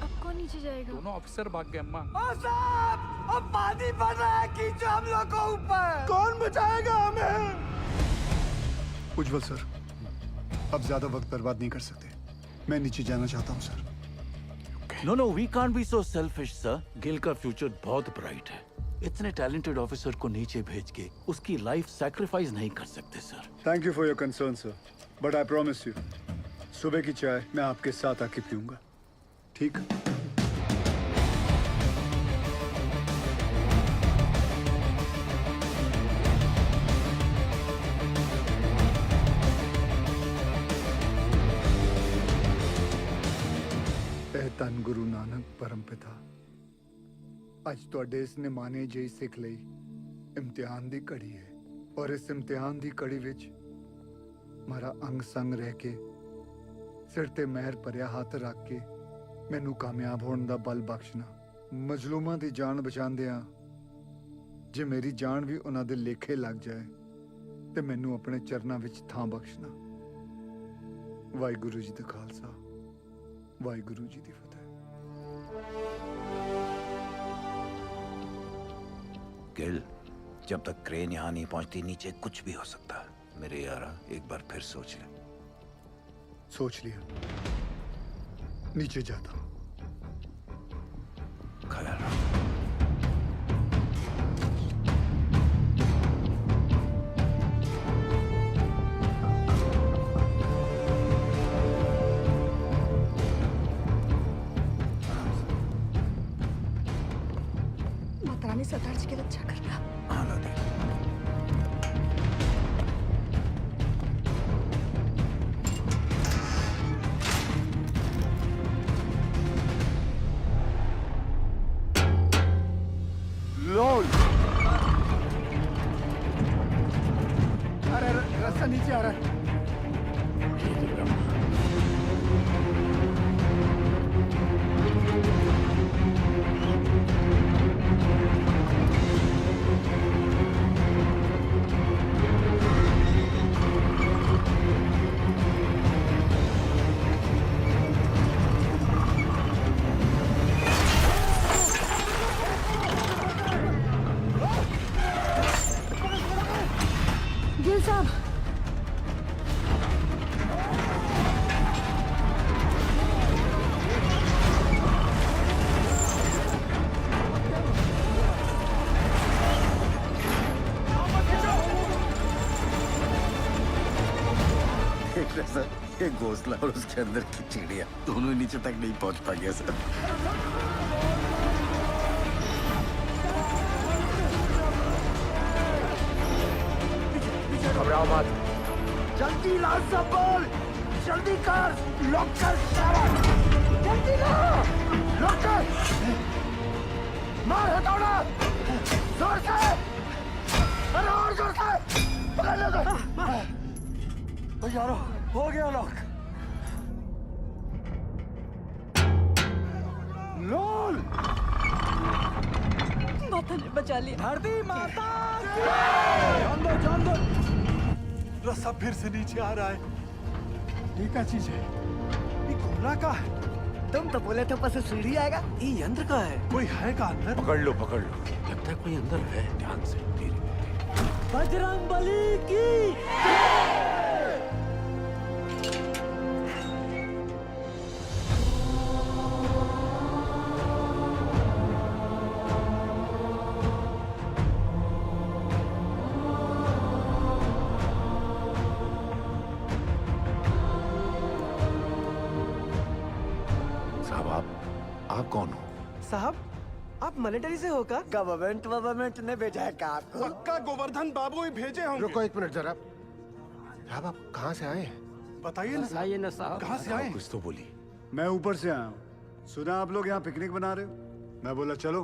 अब कौन नीचे जाएगा? दोनों ऑफिसर भाग गए अम्मा। साहब, अब पानी बढ़ रहा है, खींचो हम लोग को ऊपर। कौन बचाएगा हमें? उज्जवल सर, अब ज्यादा वक्त बर्बाद नहीं कर सकते। मैं नीचे जाना चाहता हूँ sir. No, we can't be so selfish, sir. Gill का फ्यूचर बहुत ब्राइट है। इतने टैलेंटेड ऑफिसर को नीचे भेज के उसकी लाइफ सैक्रिफाइस नहीं कर सकते sir. Thank you for your concern sir, but I promise you, सुबह की चाय मैं आपके साथ आके पीऊंगा, ठीक? ਧੰਨ ਗੁਰੂ ਨਾਨਕ ਪਰਮਪਿਤਾ, ਅੱਜ ਤੁਹਾਡੇ ਇਸ ਨਿਮਾਣੇ ਜਿਹੀ ਸਿੱਖ ਲਈ ਇਮਤਿਹਾਨ ਦੀ ਘੜੀ ਹੈ, ਔਰ ਇਸ ਇਮਤਿਹਾਨ ਦੀ ਘੜੀ ਵਿੱਚ ਮਾਰਾ ਅੰਗ ਸੰਗ ਰਹਿ ਕੇ ਸਿਰ ਤੇ ਮਹਿਰ ਭਰਿਆ ਹੱਥ ਰੱਖ ਕੇ ਮੈਨੂੰ ਕਾਮਯਾਬ ਹੋਣ ਦਾ ਬਲ ਬਖਸ਼ਣਾ। ਮਜ਼ਲੂਮਾਂ ਦੀ ਜਾਨ ਬਚਾਉਂਦਿਆਂ ਜੇ ਮੇਰੀ ਜਾਨ ਵੀ ਉਹਨਾਂ ਦੇ ਲੇਖੇ ਲੱਗ ਜਾਏ ਤੇ ਮੈਨੂੰ ਆਪਣੇ ਚਰਨਾਂ ਵਿੱਚ ਥਾਂ ਬਖਸ਼ਣਾ। ਵਾਹਿਗੁਰੂ ਜੀ ਦਾ ਖਾਲਸਾ, ਵਾਹਿਗੁਰੂ ਜੀ ਦੀ ਫਤਿਹ। गिल, जब तक क्रेन यहाँ नहीं पहुंचती नीचे कुछ भी हो सकता है। मेरे यारा एक बार फिर सोच ले। सोच लिया, नीचे जाता हूँ। ख्याल रखो। मातारानी सरदार जी के लिए अच्छा करना। हाँ लादी। लोल, अरे रास्ता नीचे आ रहा है। गिल साहब, देख रहे सर, ये घोंसला और उसके अंदर की चिड़िया दोनों नीचे तक नहीं पहुंच पा गया सर। घबराओ मत। जल्दी लाल सब बोल, जल्दी कर, लॉक कर सारा। जल्दी लो। रोक के। मार हथौड़ा। जोर से। अरे और जोर से। पकड़ लो तो। यारो हो गया लॉक। लोल। माता ने बचा लिया। धरती माता। जान दो। रस्सा फिर से नीचे आ रहा है। ये क्या चीज है? ये गोला का है। तुम तो बोले थे ऊपर से सीढ़ी आएगा। ये यंत्र का है। कोई है का अंदर? पकड़ लो लगता है कोई अंदर है। ध्यान से धीरे। बजरंग बली की आप कौन हो? साहब आप मिलिट्री से हो का? गवर्नमेंट ने भेजा है का आपको? पक्का गोवर्धन बाबू ही भेजे होंगे। रुको एक मिनट जरा। साहब आप कहाँ से आए हैं? बताइए ना साहब। कहाँ से आए? कुछ तो बोली। मैं ऊपर से आया हूँ। सुना आप लोग यहाँ पिकनिक बना रहे हो। मैं बोला चलो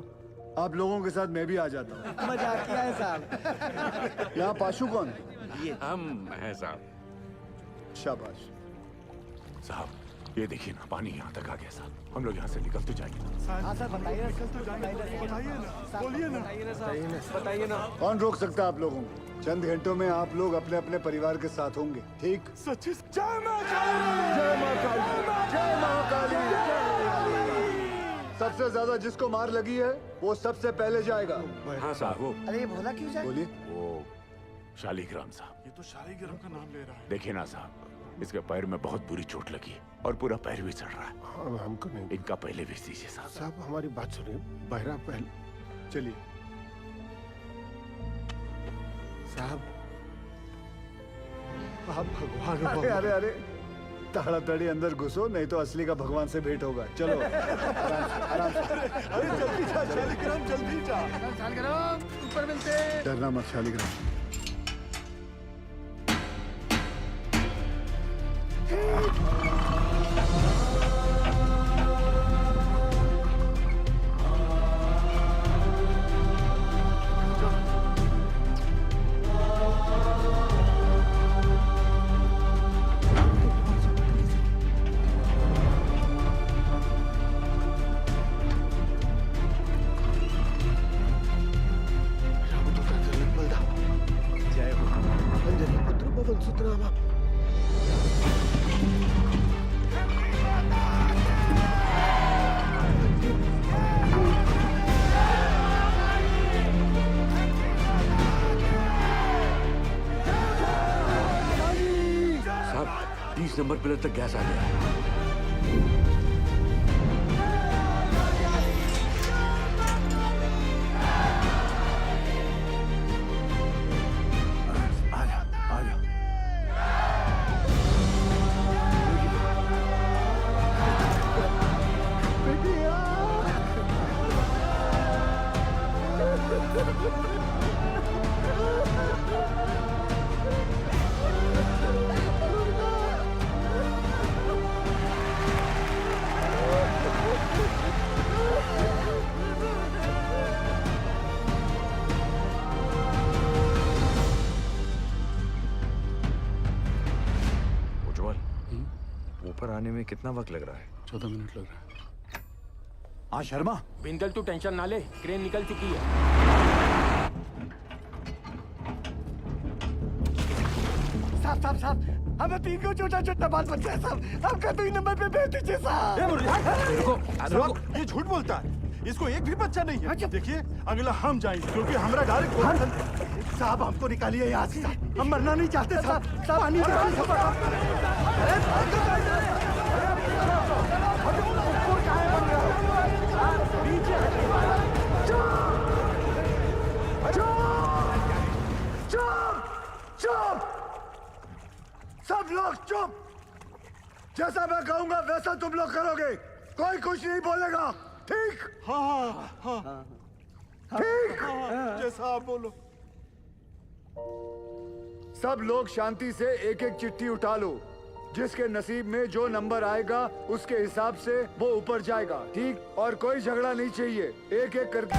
आप लोगों के साथ मैं भी आ जाता हूँ। मजाक किया है साहब। यहाँ पाशु कौन है? ये हम हैं साहब। शाबाश। साहब ये देखिए ना, पानी यहाँ तक आ गया साहब। हम लोग यहाँ से निकल तो जाएंगे ना। हाँ सर बताइए बताइए ना। कौन रोक सकता है आप लोगों को? चंद घंटों में आप लोग अपने अपने परिवार के साथ होंगे। ठीक? सच्ची जय मां काली। जय मां काली। जय मां काली। सबसे ज्यादा जिसको मार लगी है वो सबसे पहले जाएगा। हाँ साहब वो। अरे ये भोला क्यों जाए? बोलिए। वो शालिग्राम साहब। ये तो शालिग्राम का नाम ले रहा है। देखिए ना साहब, इसके पैर में बहुत बुरी चोट लगी है और पूरा पैर भी चढ़ रहा है। हाँ, हमको नहीं। इनका पहले भेज दीजिए साहब। साहब हमारी बात सुनिए। बहरा पहले। चलिए साहब आप भगवान हो। अरे अरे ताड़ाताड़ी अंदर घुसो, नहीं तो असली का भगवान से भेंट होगा। चलो आराम से। अरे जल्दी जा शालिग्राम, जल्दी जा। शालिग्राम ऊपर मिलते। डरना मत शालिग्राम। जय हो। अंजनी पुत्र पवन सुत रामा। साहब 30 नंबर पिलर तक गैस आ गया है। ऊपर आने में कितना वक्त लग रहा है? 14 मिनट लग रहा है। हाँ शर्मा। बिंदल तू टेंशन ना ले, क्रेन निकल चुकी है। साहब हमें 3 को छोटा बाल बच्चा है साहब। आपका 2 नंबर पे भेज दीजिए साहब। ये झूठ बोलता है। इसको एक भी बच्चा नहीं है। देखिए अगला हम जाएंगे क्योंकि हमारा डायरेक्ट। साहब हमको निकालिए यहाँ से। हम मरना नहीं चाहते साहब। पानी सब लोग चुप। जैसा मैं कहूंगा वैसा तुम लोग करोगे। कोई कुछ नहीं बोलेगा। ठीक? हाँ। ठीक? जैसा आप बोलो। सब लोग शांति से एक एक चिट्ठी उठा लो। जिसके नसीब में जो नंबर आएगा उसके हिसाब से वो ऊपर जाएगा, ठीक? और कोई झगड़ा नहीं चाहिए, एक एक करके।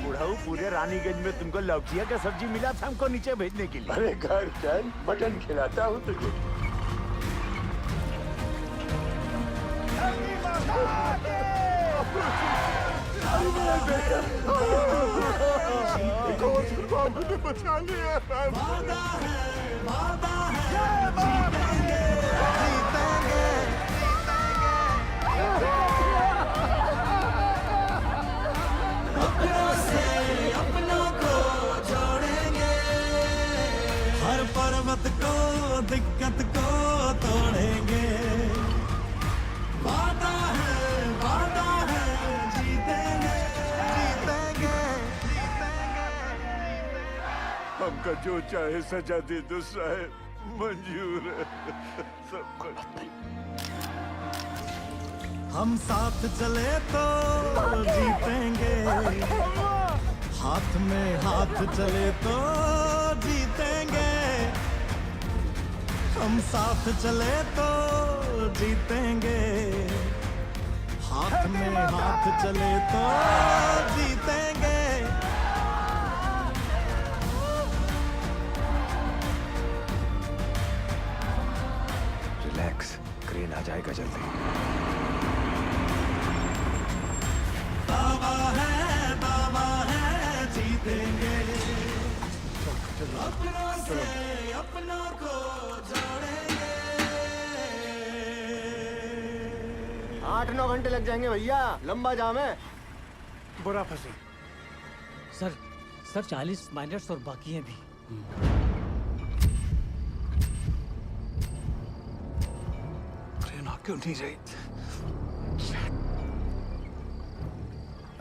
बुढ़ाऊ पूरे रानीगंज में तुमको लौकिया का सब्जी मिला था हमको नीचे भेजने के लिए। अरे घर चल, मटन खिलाता हूँ तुझे। मुझे बचा लिया। अपनों को जोड़ेंगे, हर पर्वत को दिक्कत को तोड़ेंगे। वादा है जीतेंगे, जीतेंगे। हमका जो चाहे सजा दे दो साहब, मंजूर है सब कुछ। हम साथ चले तो जीतेंगे, हाथ में हाथ चले तो जीतेंगे। हम साथ चले तो जीतेंगे, हाथ में हाथ चले तो जीतेंगे। रिलैक्स, क्रेन आ जाएगा जल्दी। दावा है जीतेंगे, अपनों से अपनों को जोड़ेंगे। 8-9 घंटे लग जाएंगे भैया, लंबा जाम है। बुरा फंसी। सर 40 माइनर्स और बाकी हैं भी। ट्रेन आ क्यों नहीं रही?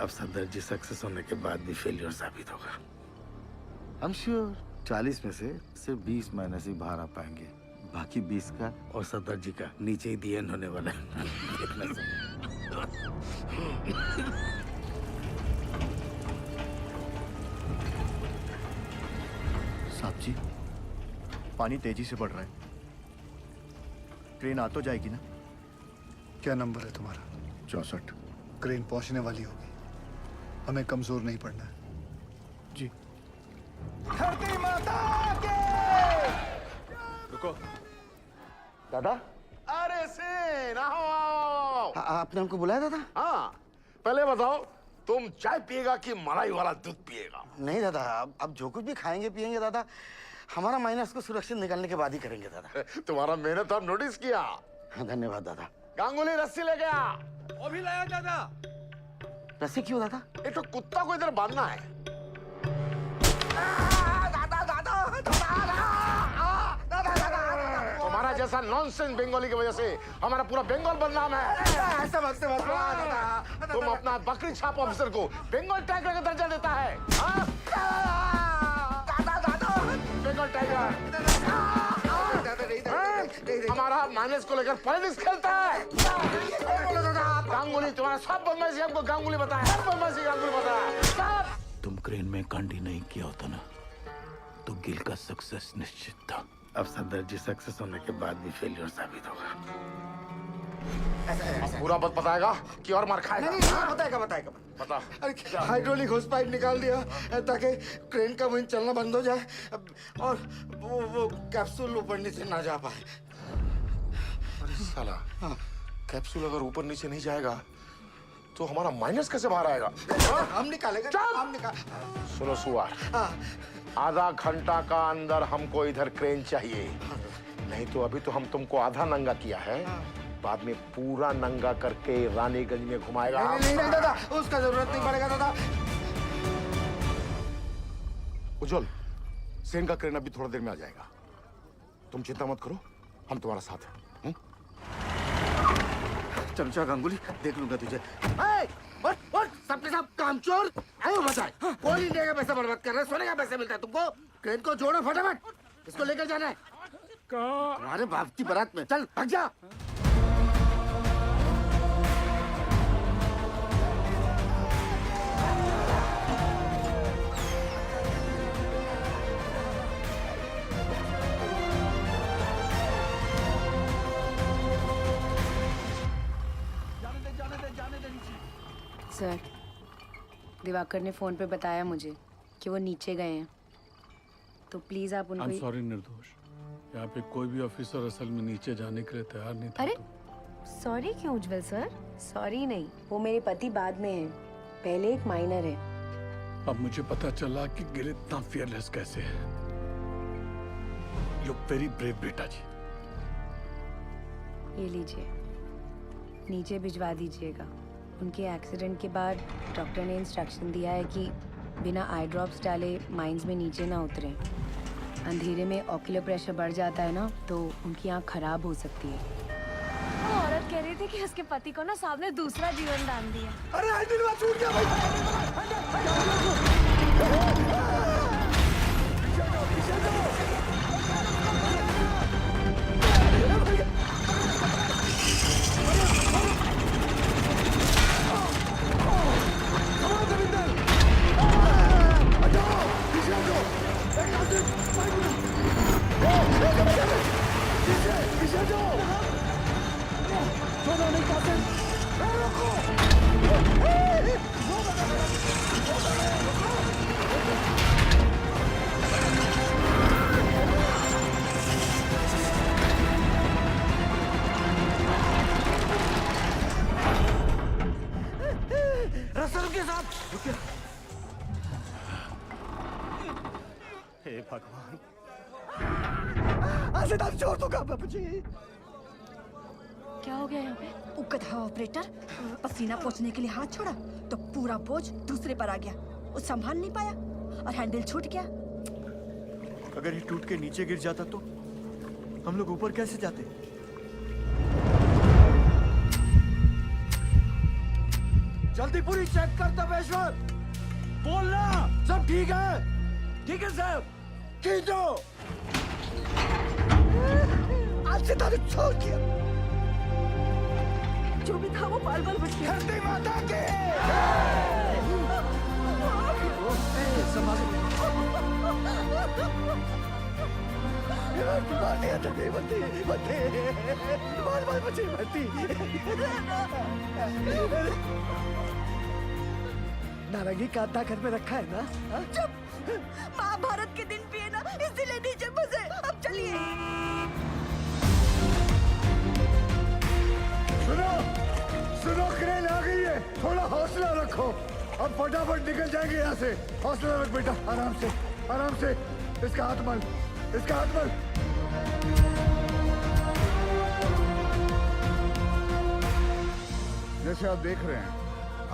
अब सदर जी सक्सेस होने के बाद भी फेलियर साबित होगा। आई एम श्योर 40 में से सिर्फ 20 माइनस ही बाहर आ पाएंगे, बाकी 20 का और सदर जी का नीचे ही दी एंड होने वाला है। देखना साहब जी, पानी तेजी से बढ़ रहा है, ट्रेन आ तो जाएगी ना? क्या नंबर है तुम्हारा? 64। क्रेन पहुंचने वाली होगी, हमें कमजोर नहीं पड़ना है। जी। धरती माता के। रुको दादा। अरे सेन, आओ। आपने हमको बुलाया दादा? हाँ, पहले बताओ तुम चाय पिएगा कि मलाई वाला दूध पिएगा? नहीं दादा, अब जो कुछ भी खाएंगे पिएंगे दादा, हमारा माइनस को सुरक्षित निकालने के बाद ही करेंगे दादा। तुम्हारा मेहनत हम नोटिस किया। हाँ, धन्यवाद दादा। गांगुली रस्सी ले गया। वो भी लाया दादा। रस्सी क्यों दादा? एक तो कुत्ता को इधर बांधना है। तुम्हारा जैसा नॉनसेंस बंगाली की वजह से हमारा पूरा बंगाल बदनाम है। ऐसा मत दादा। तुम अपना बकरी छाप ऑफिसर को बंगाल टाइगर का दर्जा देता है। बंगाल टाइगर हमारा माइनस को लेकर पॉलिटिक्स खेलता है। गांगुली तुम्हारा सब बदमाशी हमको गांगुली बताया, सब बदमाशी गांगुली बताया। तुम क्रेन में कांडी नहीं किया होता ना तो गिल का सक्सेस निश्चित था। अब सदर जी सक्सेस होने के बाद भी फेलियर साबित होगा। पूरा बात बताएगा कि और मार खाएगा? नहीं, बताएगा। बता। अरे हाइड्रोलिक होस पाइप निकाल दिया ताकि क्रेन का विंड चलना बंद हो जाए और वो कैप्सूल ऊपर नीचे ना जा पाए। अरे साला, कैप्सूल अगर ऊपर नीचे नहीं जाएगा तो हमारा माइनस कैसे बाहर आएगा? हम निकालेंगे। सुनो सुअर, आधा घंटा का अंदर हमको इधर क्रेन चाहिए, नहीं तो अभी तो हम तुमको आधा नंगा किया है, बाद में पूरा नंगा करके रानीगंज में घुमाएगा। नहीं दादा, उसका जरूरत नहीं पड़ेगा दादा। उज्जवल, सेन का क्रेन अभी थोड़ा देर में आ जाएगा, तुम चिंता मत करो, हम तुम्हारा साथ हैं। चल गांगुली, देख लूंगा तुझे। सबके सब कामचोर आयो बताए कोल इंडिया का पैसा बर्बाद कर रहे हैं, सोने का पैसा मिलता है तुमको। क्रेन को जोड़ो फटाफट, इसको लेकर जाना है तुम्हारे बाप की बारात में। चल भाग जा। सर, दिवाकर ने फोन पे बताया मुझे कि वो नीचे गए हैं, तो प्लीज आप उनको। सॉरी निर्दोष, यहाँ पे कोई भी ऑफिसर असल में नीचे जाने के लिए तैयार नहीं था। अरे सॉरी क्यों उज्जवल सर? सॉरी नहीं, वो मेरे पति बाद में है, पहले एक माइनर है। अब मुझे पता चला कि गिल इतना फियरलेस कैसे है। यू वेरी ब्रेव बेटा जी। ये लीजिए, नीचे भिजवा दीजिएगा। उनके एक्सीडेंट के बाद डॉक्टर ने इंस्ट्रक्शन दिया है कि बिना आई ड्रॉप्स डाले माइंस में नीचे ना उतरें। अंधेरे में ऑक्यूलर प्रेशर बढ़ जाता है ना, तो उनकी आँख खराब हो सकती है। वो औरत कह रही थी कि उसके पति को ना साहब ने दूसरा जीवन दान दिया। अरे हैंडल छूट गया भाई। हे भगवान, छोड़ दूंगा बाबूजी। क्या हो गया यहाँ पे? उकथा ऑपरेटर पसीना पोंछने के लिए हाथ छोड़ा तो पूरा बोझ दूसरे पर आ गया। वो संभाल नहीं पाया और हैंडल छूट गया। अगर ये टूट के नीचे गिर जाता तो हम लोग ऊपर कैसे जाते? जल्दी पूरी चेक कर तपेश्वर, बोलना सब ठीक है। ठीक है साहब, खींचो। आज से तारीख छोड़ दिया। जो भी था वो बाल बाल बच गया। धरती माता के बाल बाल बचे भर्ती। नारंगी कांटा घर में रखा है ना? चुप, महाभारत के दिन भी है ना, इसीलिए नीचे फंसे। अब चलिए। सुनो सुनो, क्रेन आ गई है, थोड़ा हौसला रखो। अब फटाफट निकल जाएंगे यहाँ से। हौसला रख बेटा, आराम से आराम से। इसका हाथ मल, इसका हाथ मल। जैसे आप देख रहे हैं,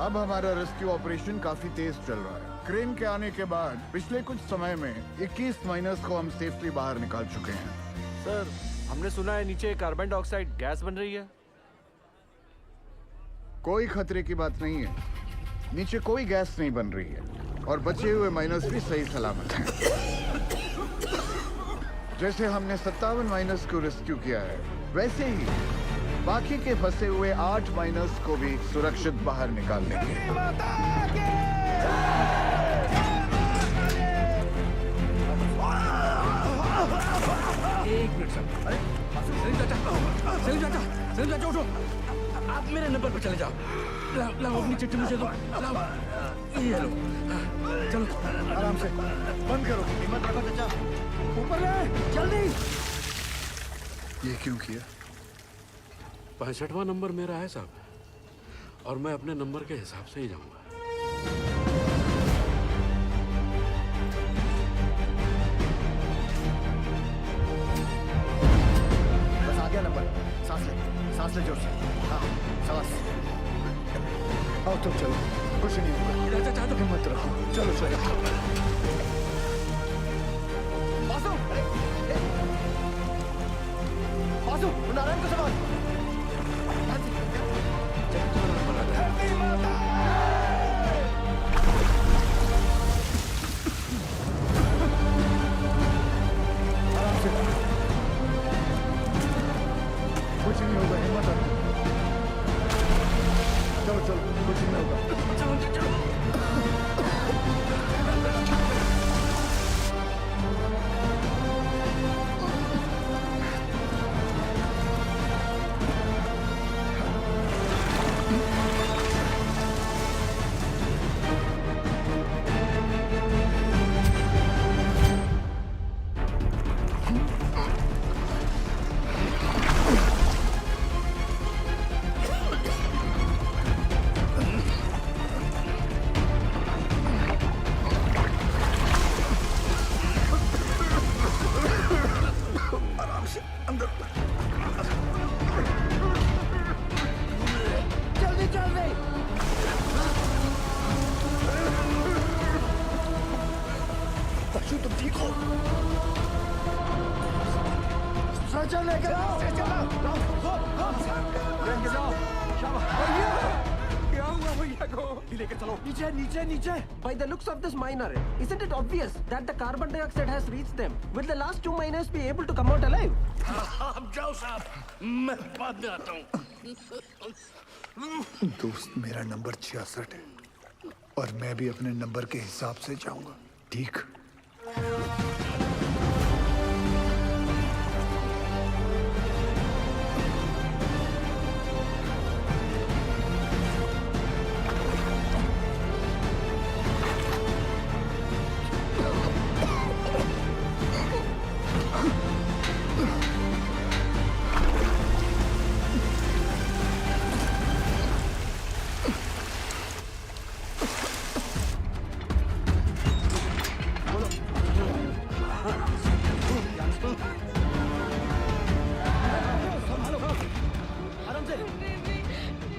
अब हमारा रेस्क्यू ऑपरेशन काफी तेज चल रहा है। क्रेन के आने के बाद पिछले कुछ समय में 21 माइनर्स को हम सेफली बाहर निकाल चुके हैं। सर, हमने सुना है नीचे कार्बन डाइऑक्साइड गैस बन रही है। कोई खतरे की बात नहीं है, नीचे कोई गैस नहीं बन रही है और बचे हुए माइनर्स भी सही सलामत हैं। जैसे हमने 57 माइनर्स को रेस्क्यू किया है, वैसे ही बाकी के फंसे हुए 8 माइनर्स को भी सुरक्षित बाहर निकाल लेंगे। एक मिनट सर। अरे सलीम चाचा उठो। आप मेरे नंबर पर चले जाओ। लाओ अपनी चिट्ठी मुझे दो। लाओ, ये लो। चलो आराम से, बंद करो। हिम्मत रखो चाचा, ऊपर ले जल्दी। ये क्यों किया? 65वां नंबर मेरा है साहब, और मैं अपने नंबर के हिसाब से ही जाऊंगा। बस आ गया नंबर। सांस ले जोर से। हाँ, सांस। आओ तुम चलो, कुछ नहीं होगा। हिम्मत रखो, चलो चलो। बासु, नारायण को संभाल। चलो चलो कुछ नहीं होगा। आराम से अंदर जल्दी जल्दी बच्चू तुम ठीक हो? सचा लेकर आओ लेके जाओ भैया क्या हुआ भैया को लेकर चलो नीचे नीचे नीचे by the looks of this miner isn't it obvious that the carbon dioxide has reached them will the last 2 miners be able to come out alive आप जाओ साहब मैं बाद में आता हूँ दोस्त मेरा नंबर 66 है और मैं भी अपने नंबर के हिसाब से जाऊंगा ठीक।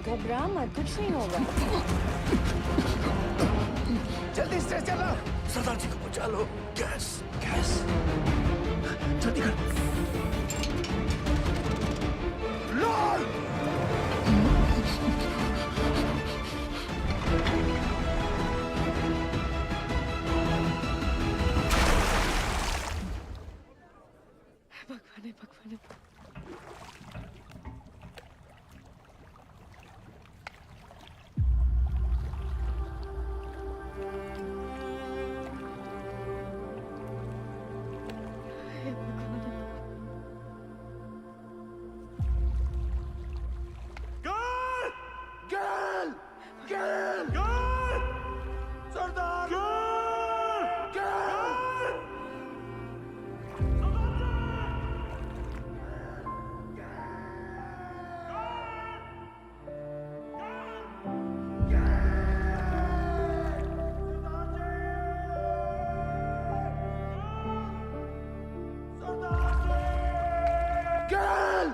घबरा मत, कुछ नहीं होगा। जल्दी से चलो सरदार जी को बचा लो गैस गैस जल्दी कर लाल भगवान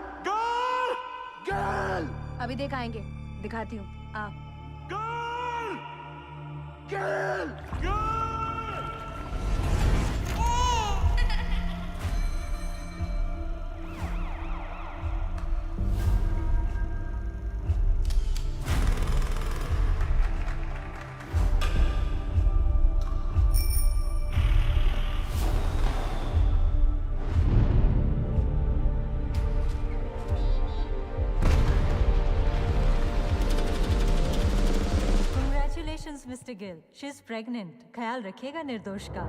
भगवान अभी दिखाएंगे, दिखाती हूँ आप। Mister Gill, she is pregnant. ख्याल रखिएगा निर्दोष का।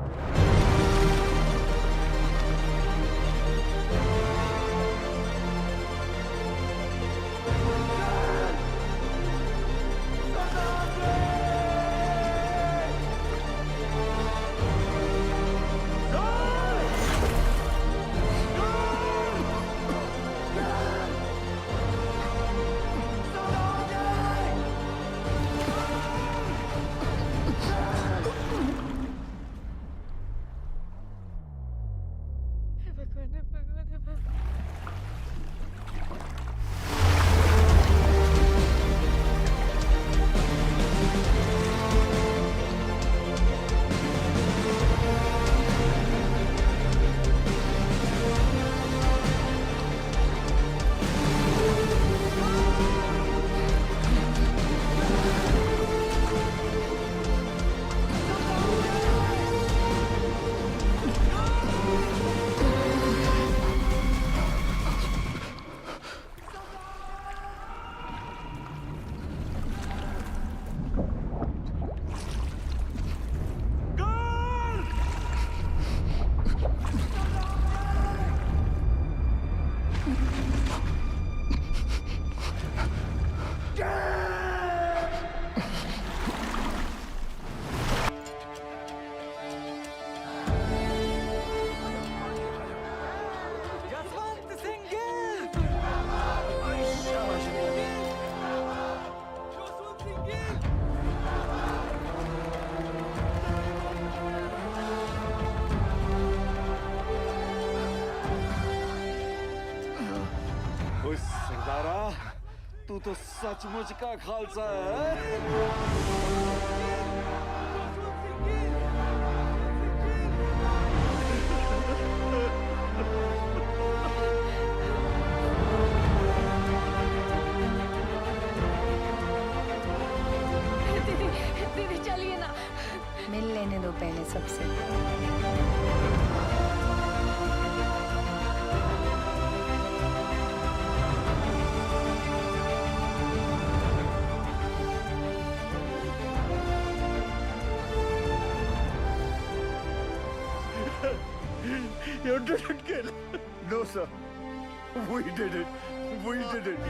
तो सचमुच का खालसा है। दीदी चलिए ना, मिल लेने दो पहले सबसे। You didn't kill. No, sir. We did it. We did it.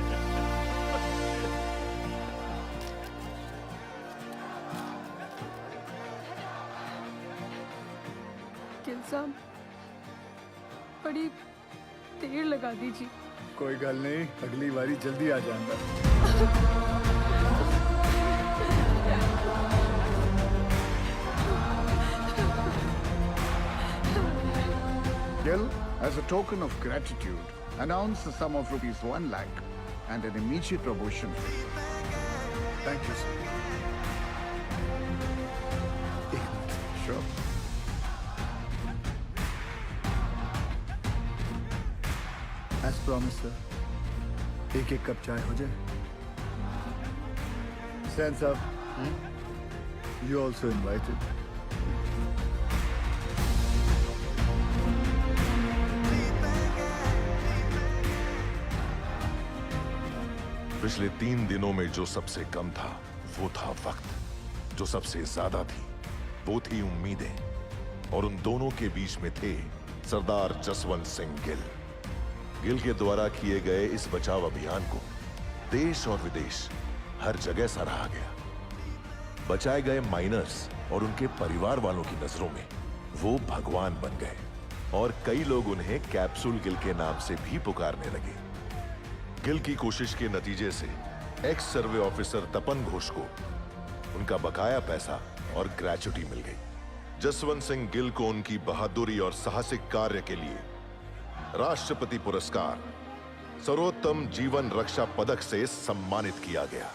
Gill साहब, बड़ी देर लगा दीजिए। कोई गल नहीं, अगली बारी जल्दी आ जाऊंगा। Gil, as a token of gratitude, announce the sum of ₹1 lakh and an immediate promotion. Thank you, sir. Sure. As promised, sir. एक कप चाय हो जाए. Sense up. You also invited. पिछले 3 दिनों में जो सबसे कम था वो था वक्त, जो सबसे ज्यादा थी वो थी उम्मीदें, और उन दोनों के बीच में थे सरदार जसवंत सिंह गिल। गिल के द्वारा किए गए इस बचाव अभियान को देश और विदेश हर जगह सराहा गया। बचाए गए माइनर्स और उनके परिवार वालों की नजरों में वो भगवान बन गए, और कई लोग उन्हें कैप्सूल गिल के नाम से भी पुकारने लगे। गिल की कोशिश के नतीजे से एक्स सर्वे ऑफिसर तपन घोष को उनका बकाया पैसा और ग्रेच्युटी मिल गई। जसवंत सिंह गिल को उनकी बहादुरी और साहसिक कार्य के लिए राष्ट्रपति पुरस्कार सर्वोत्तम जीवन रक्षा पदक से सम्मानित किया गया।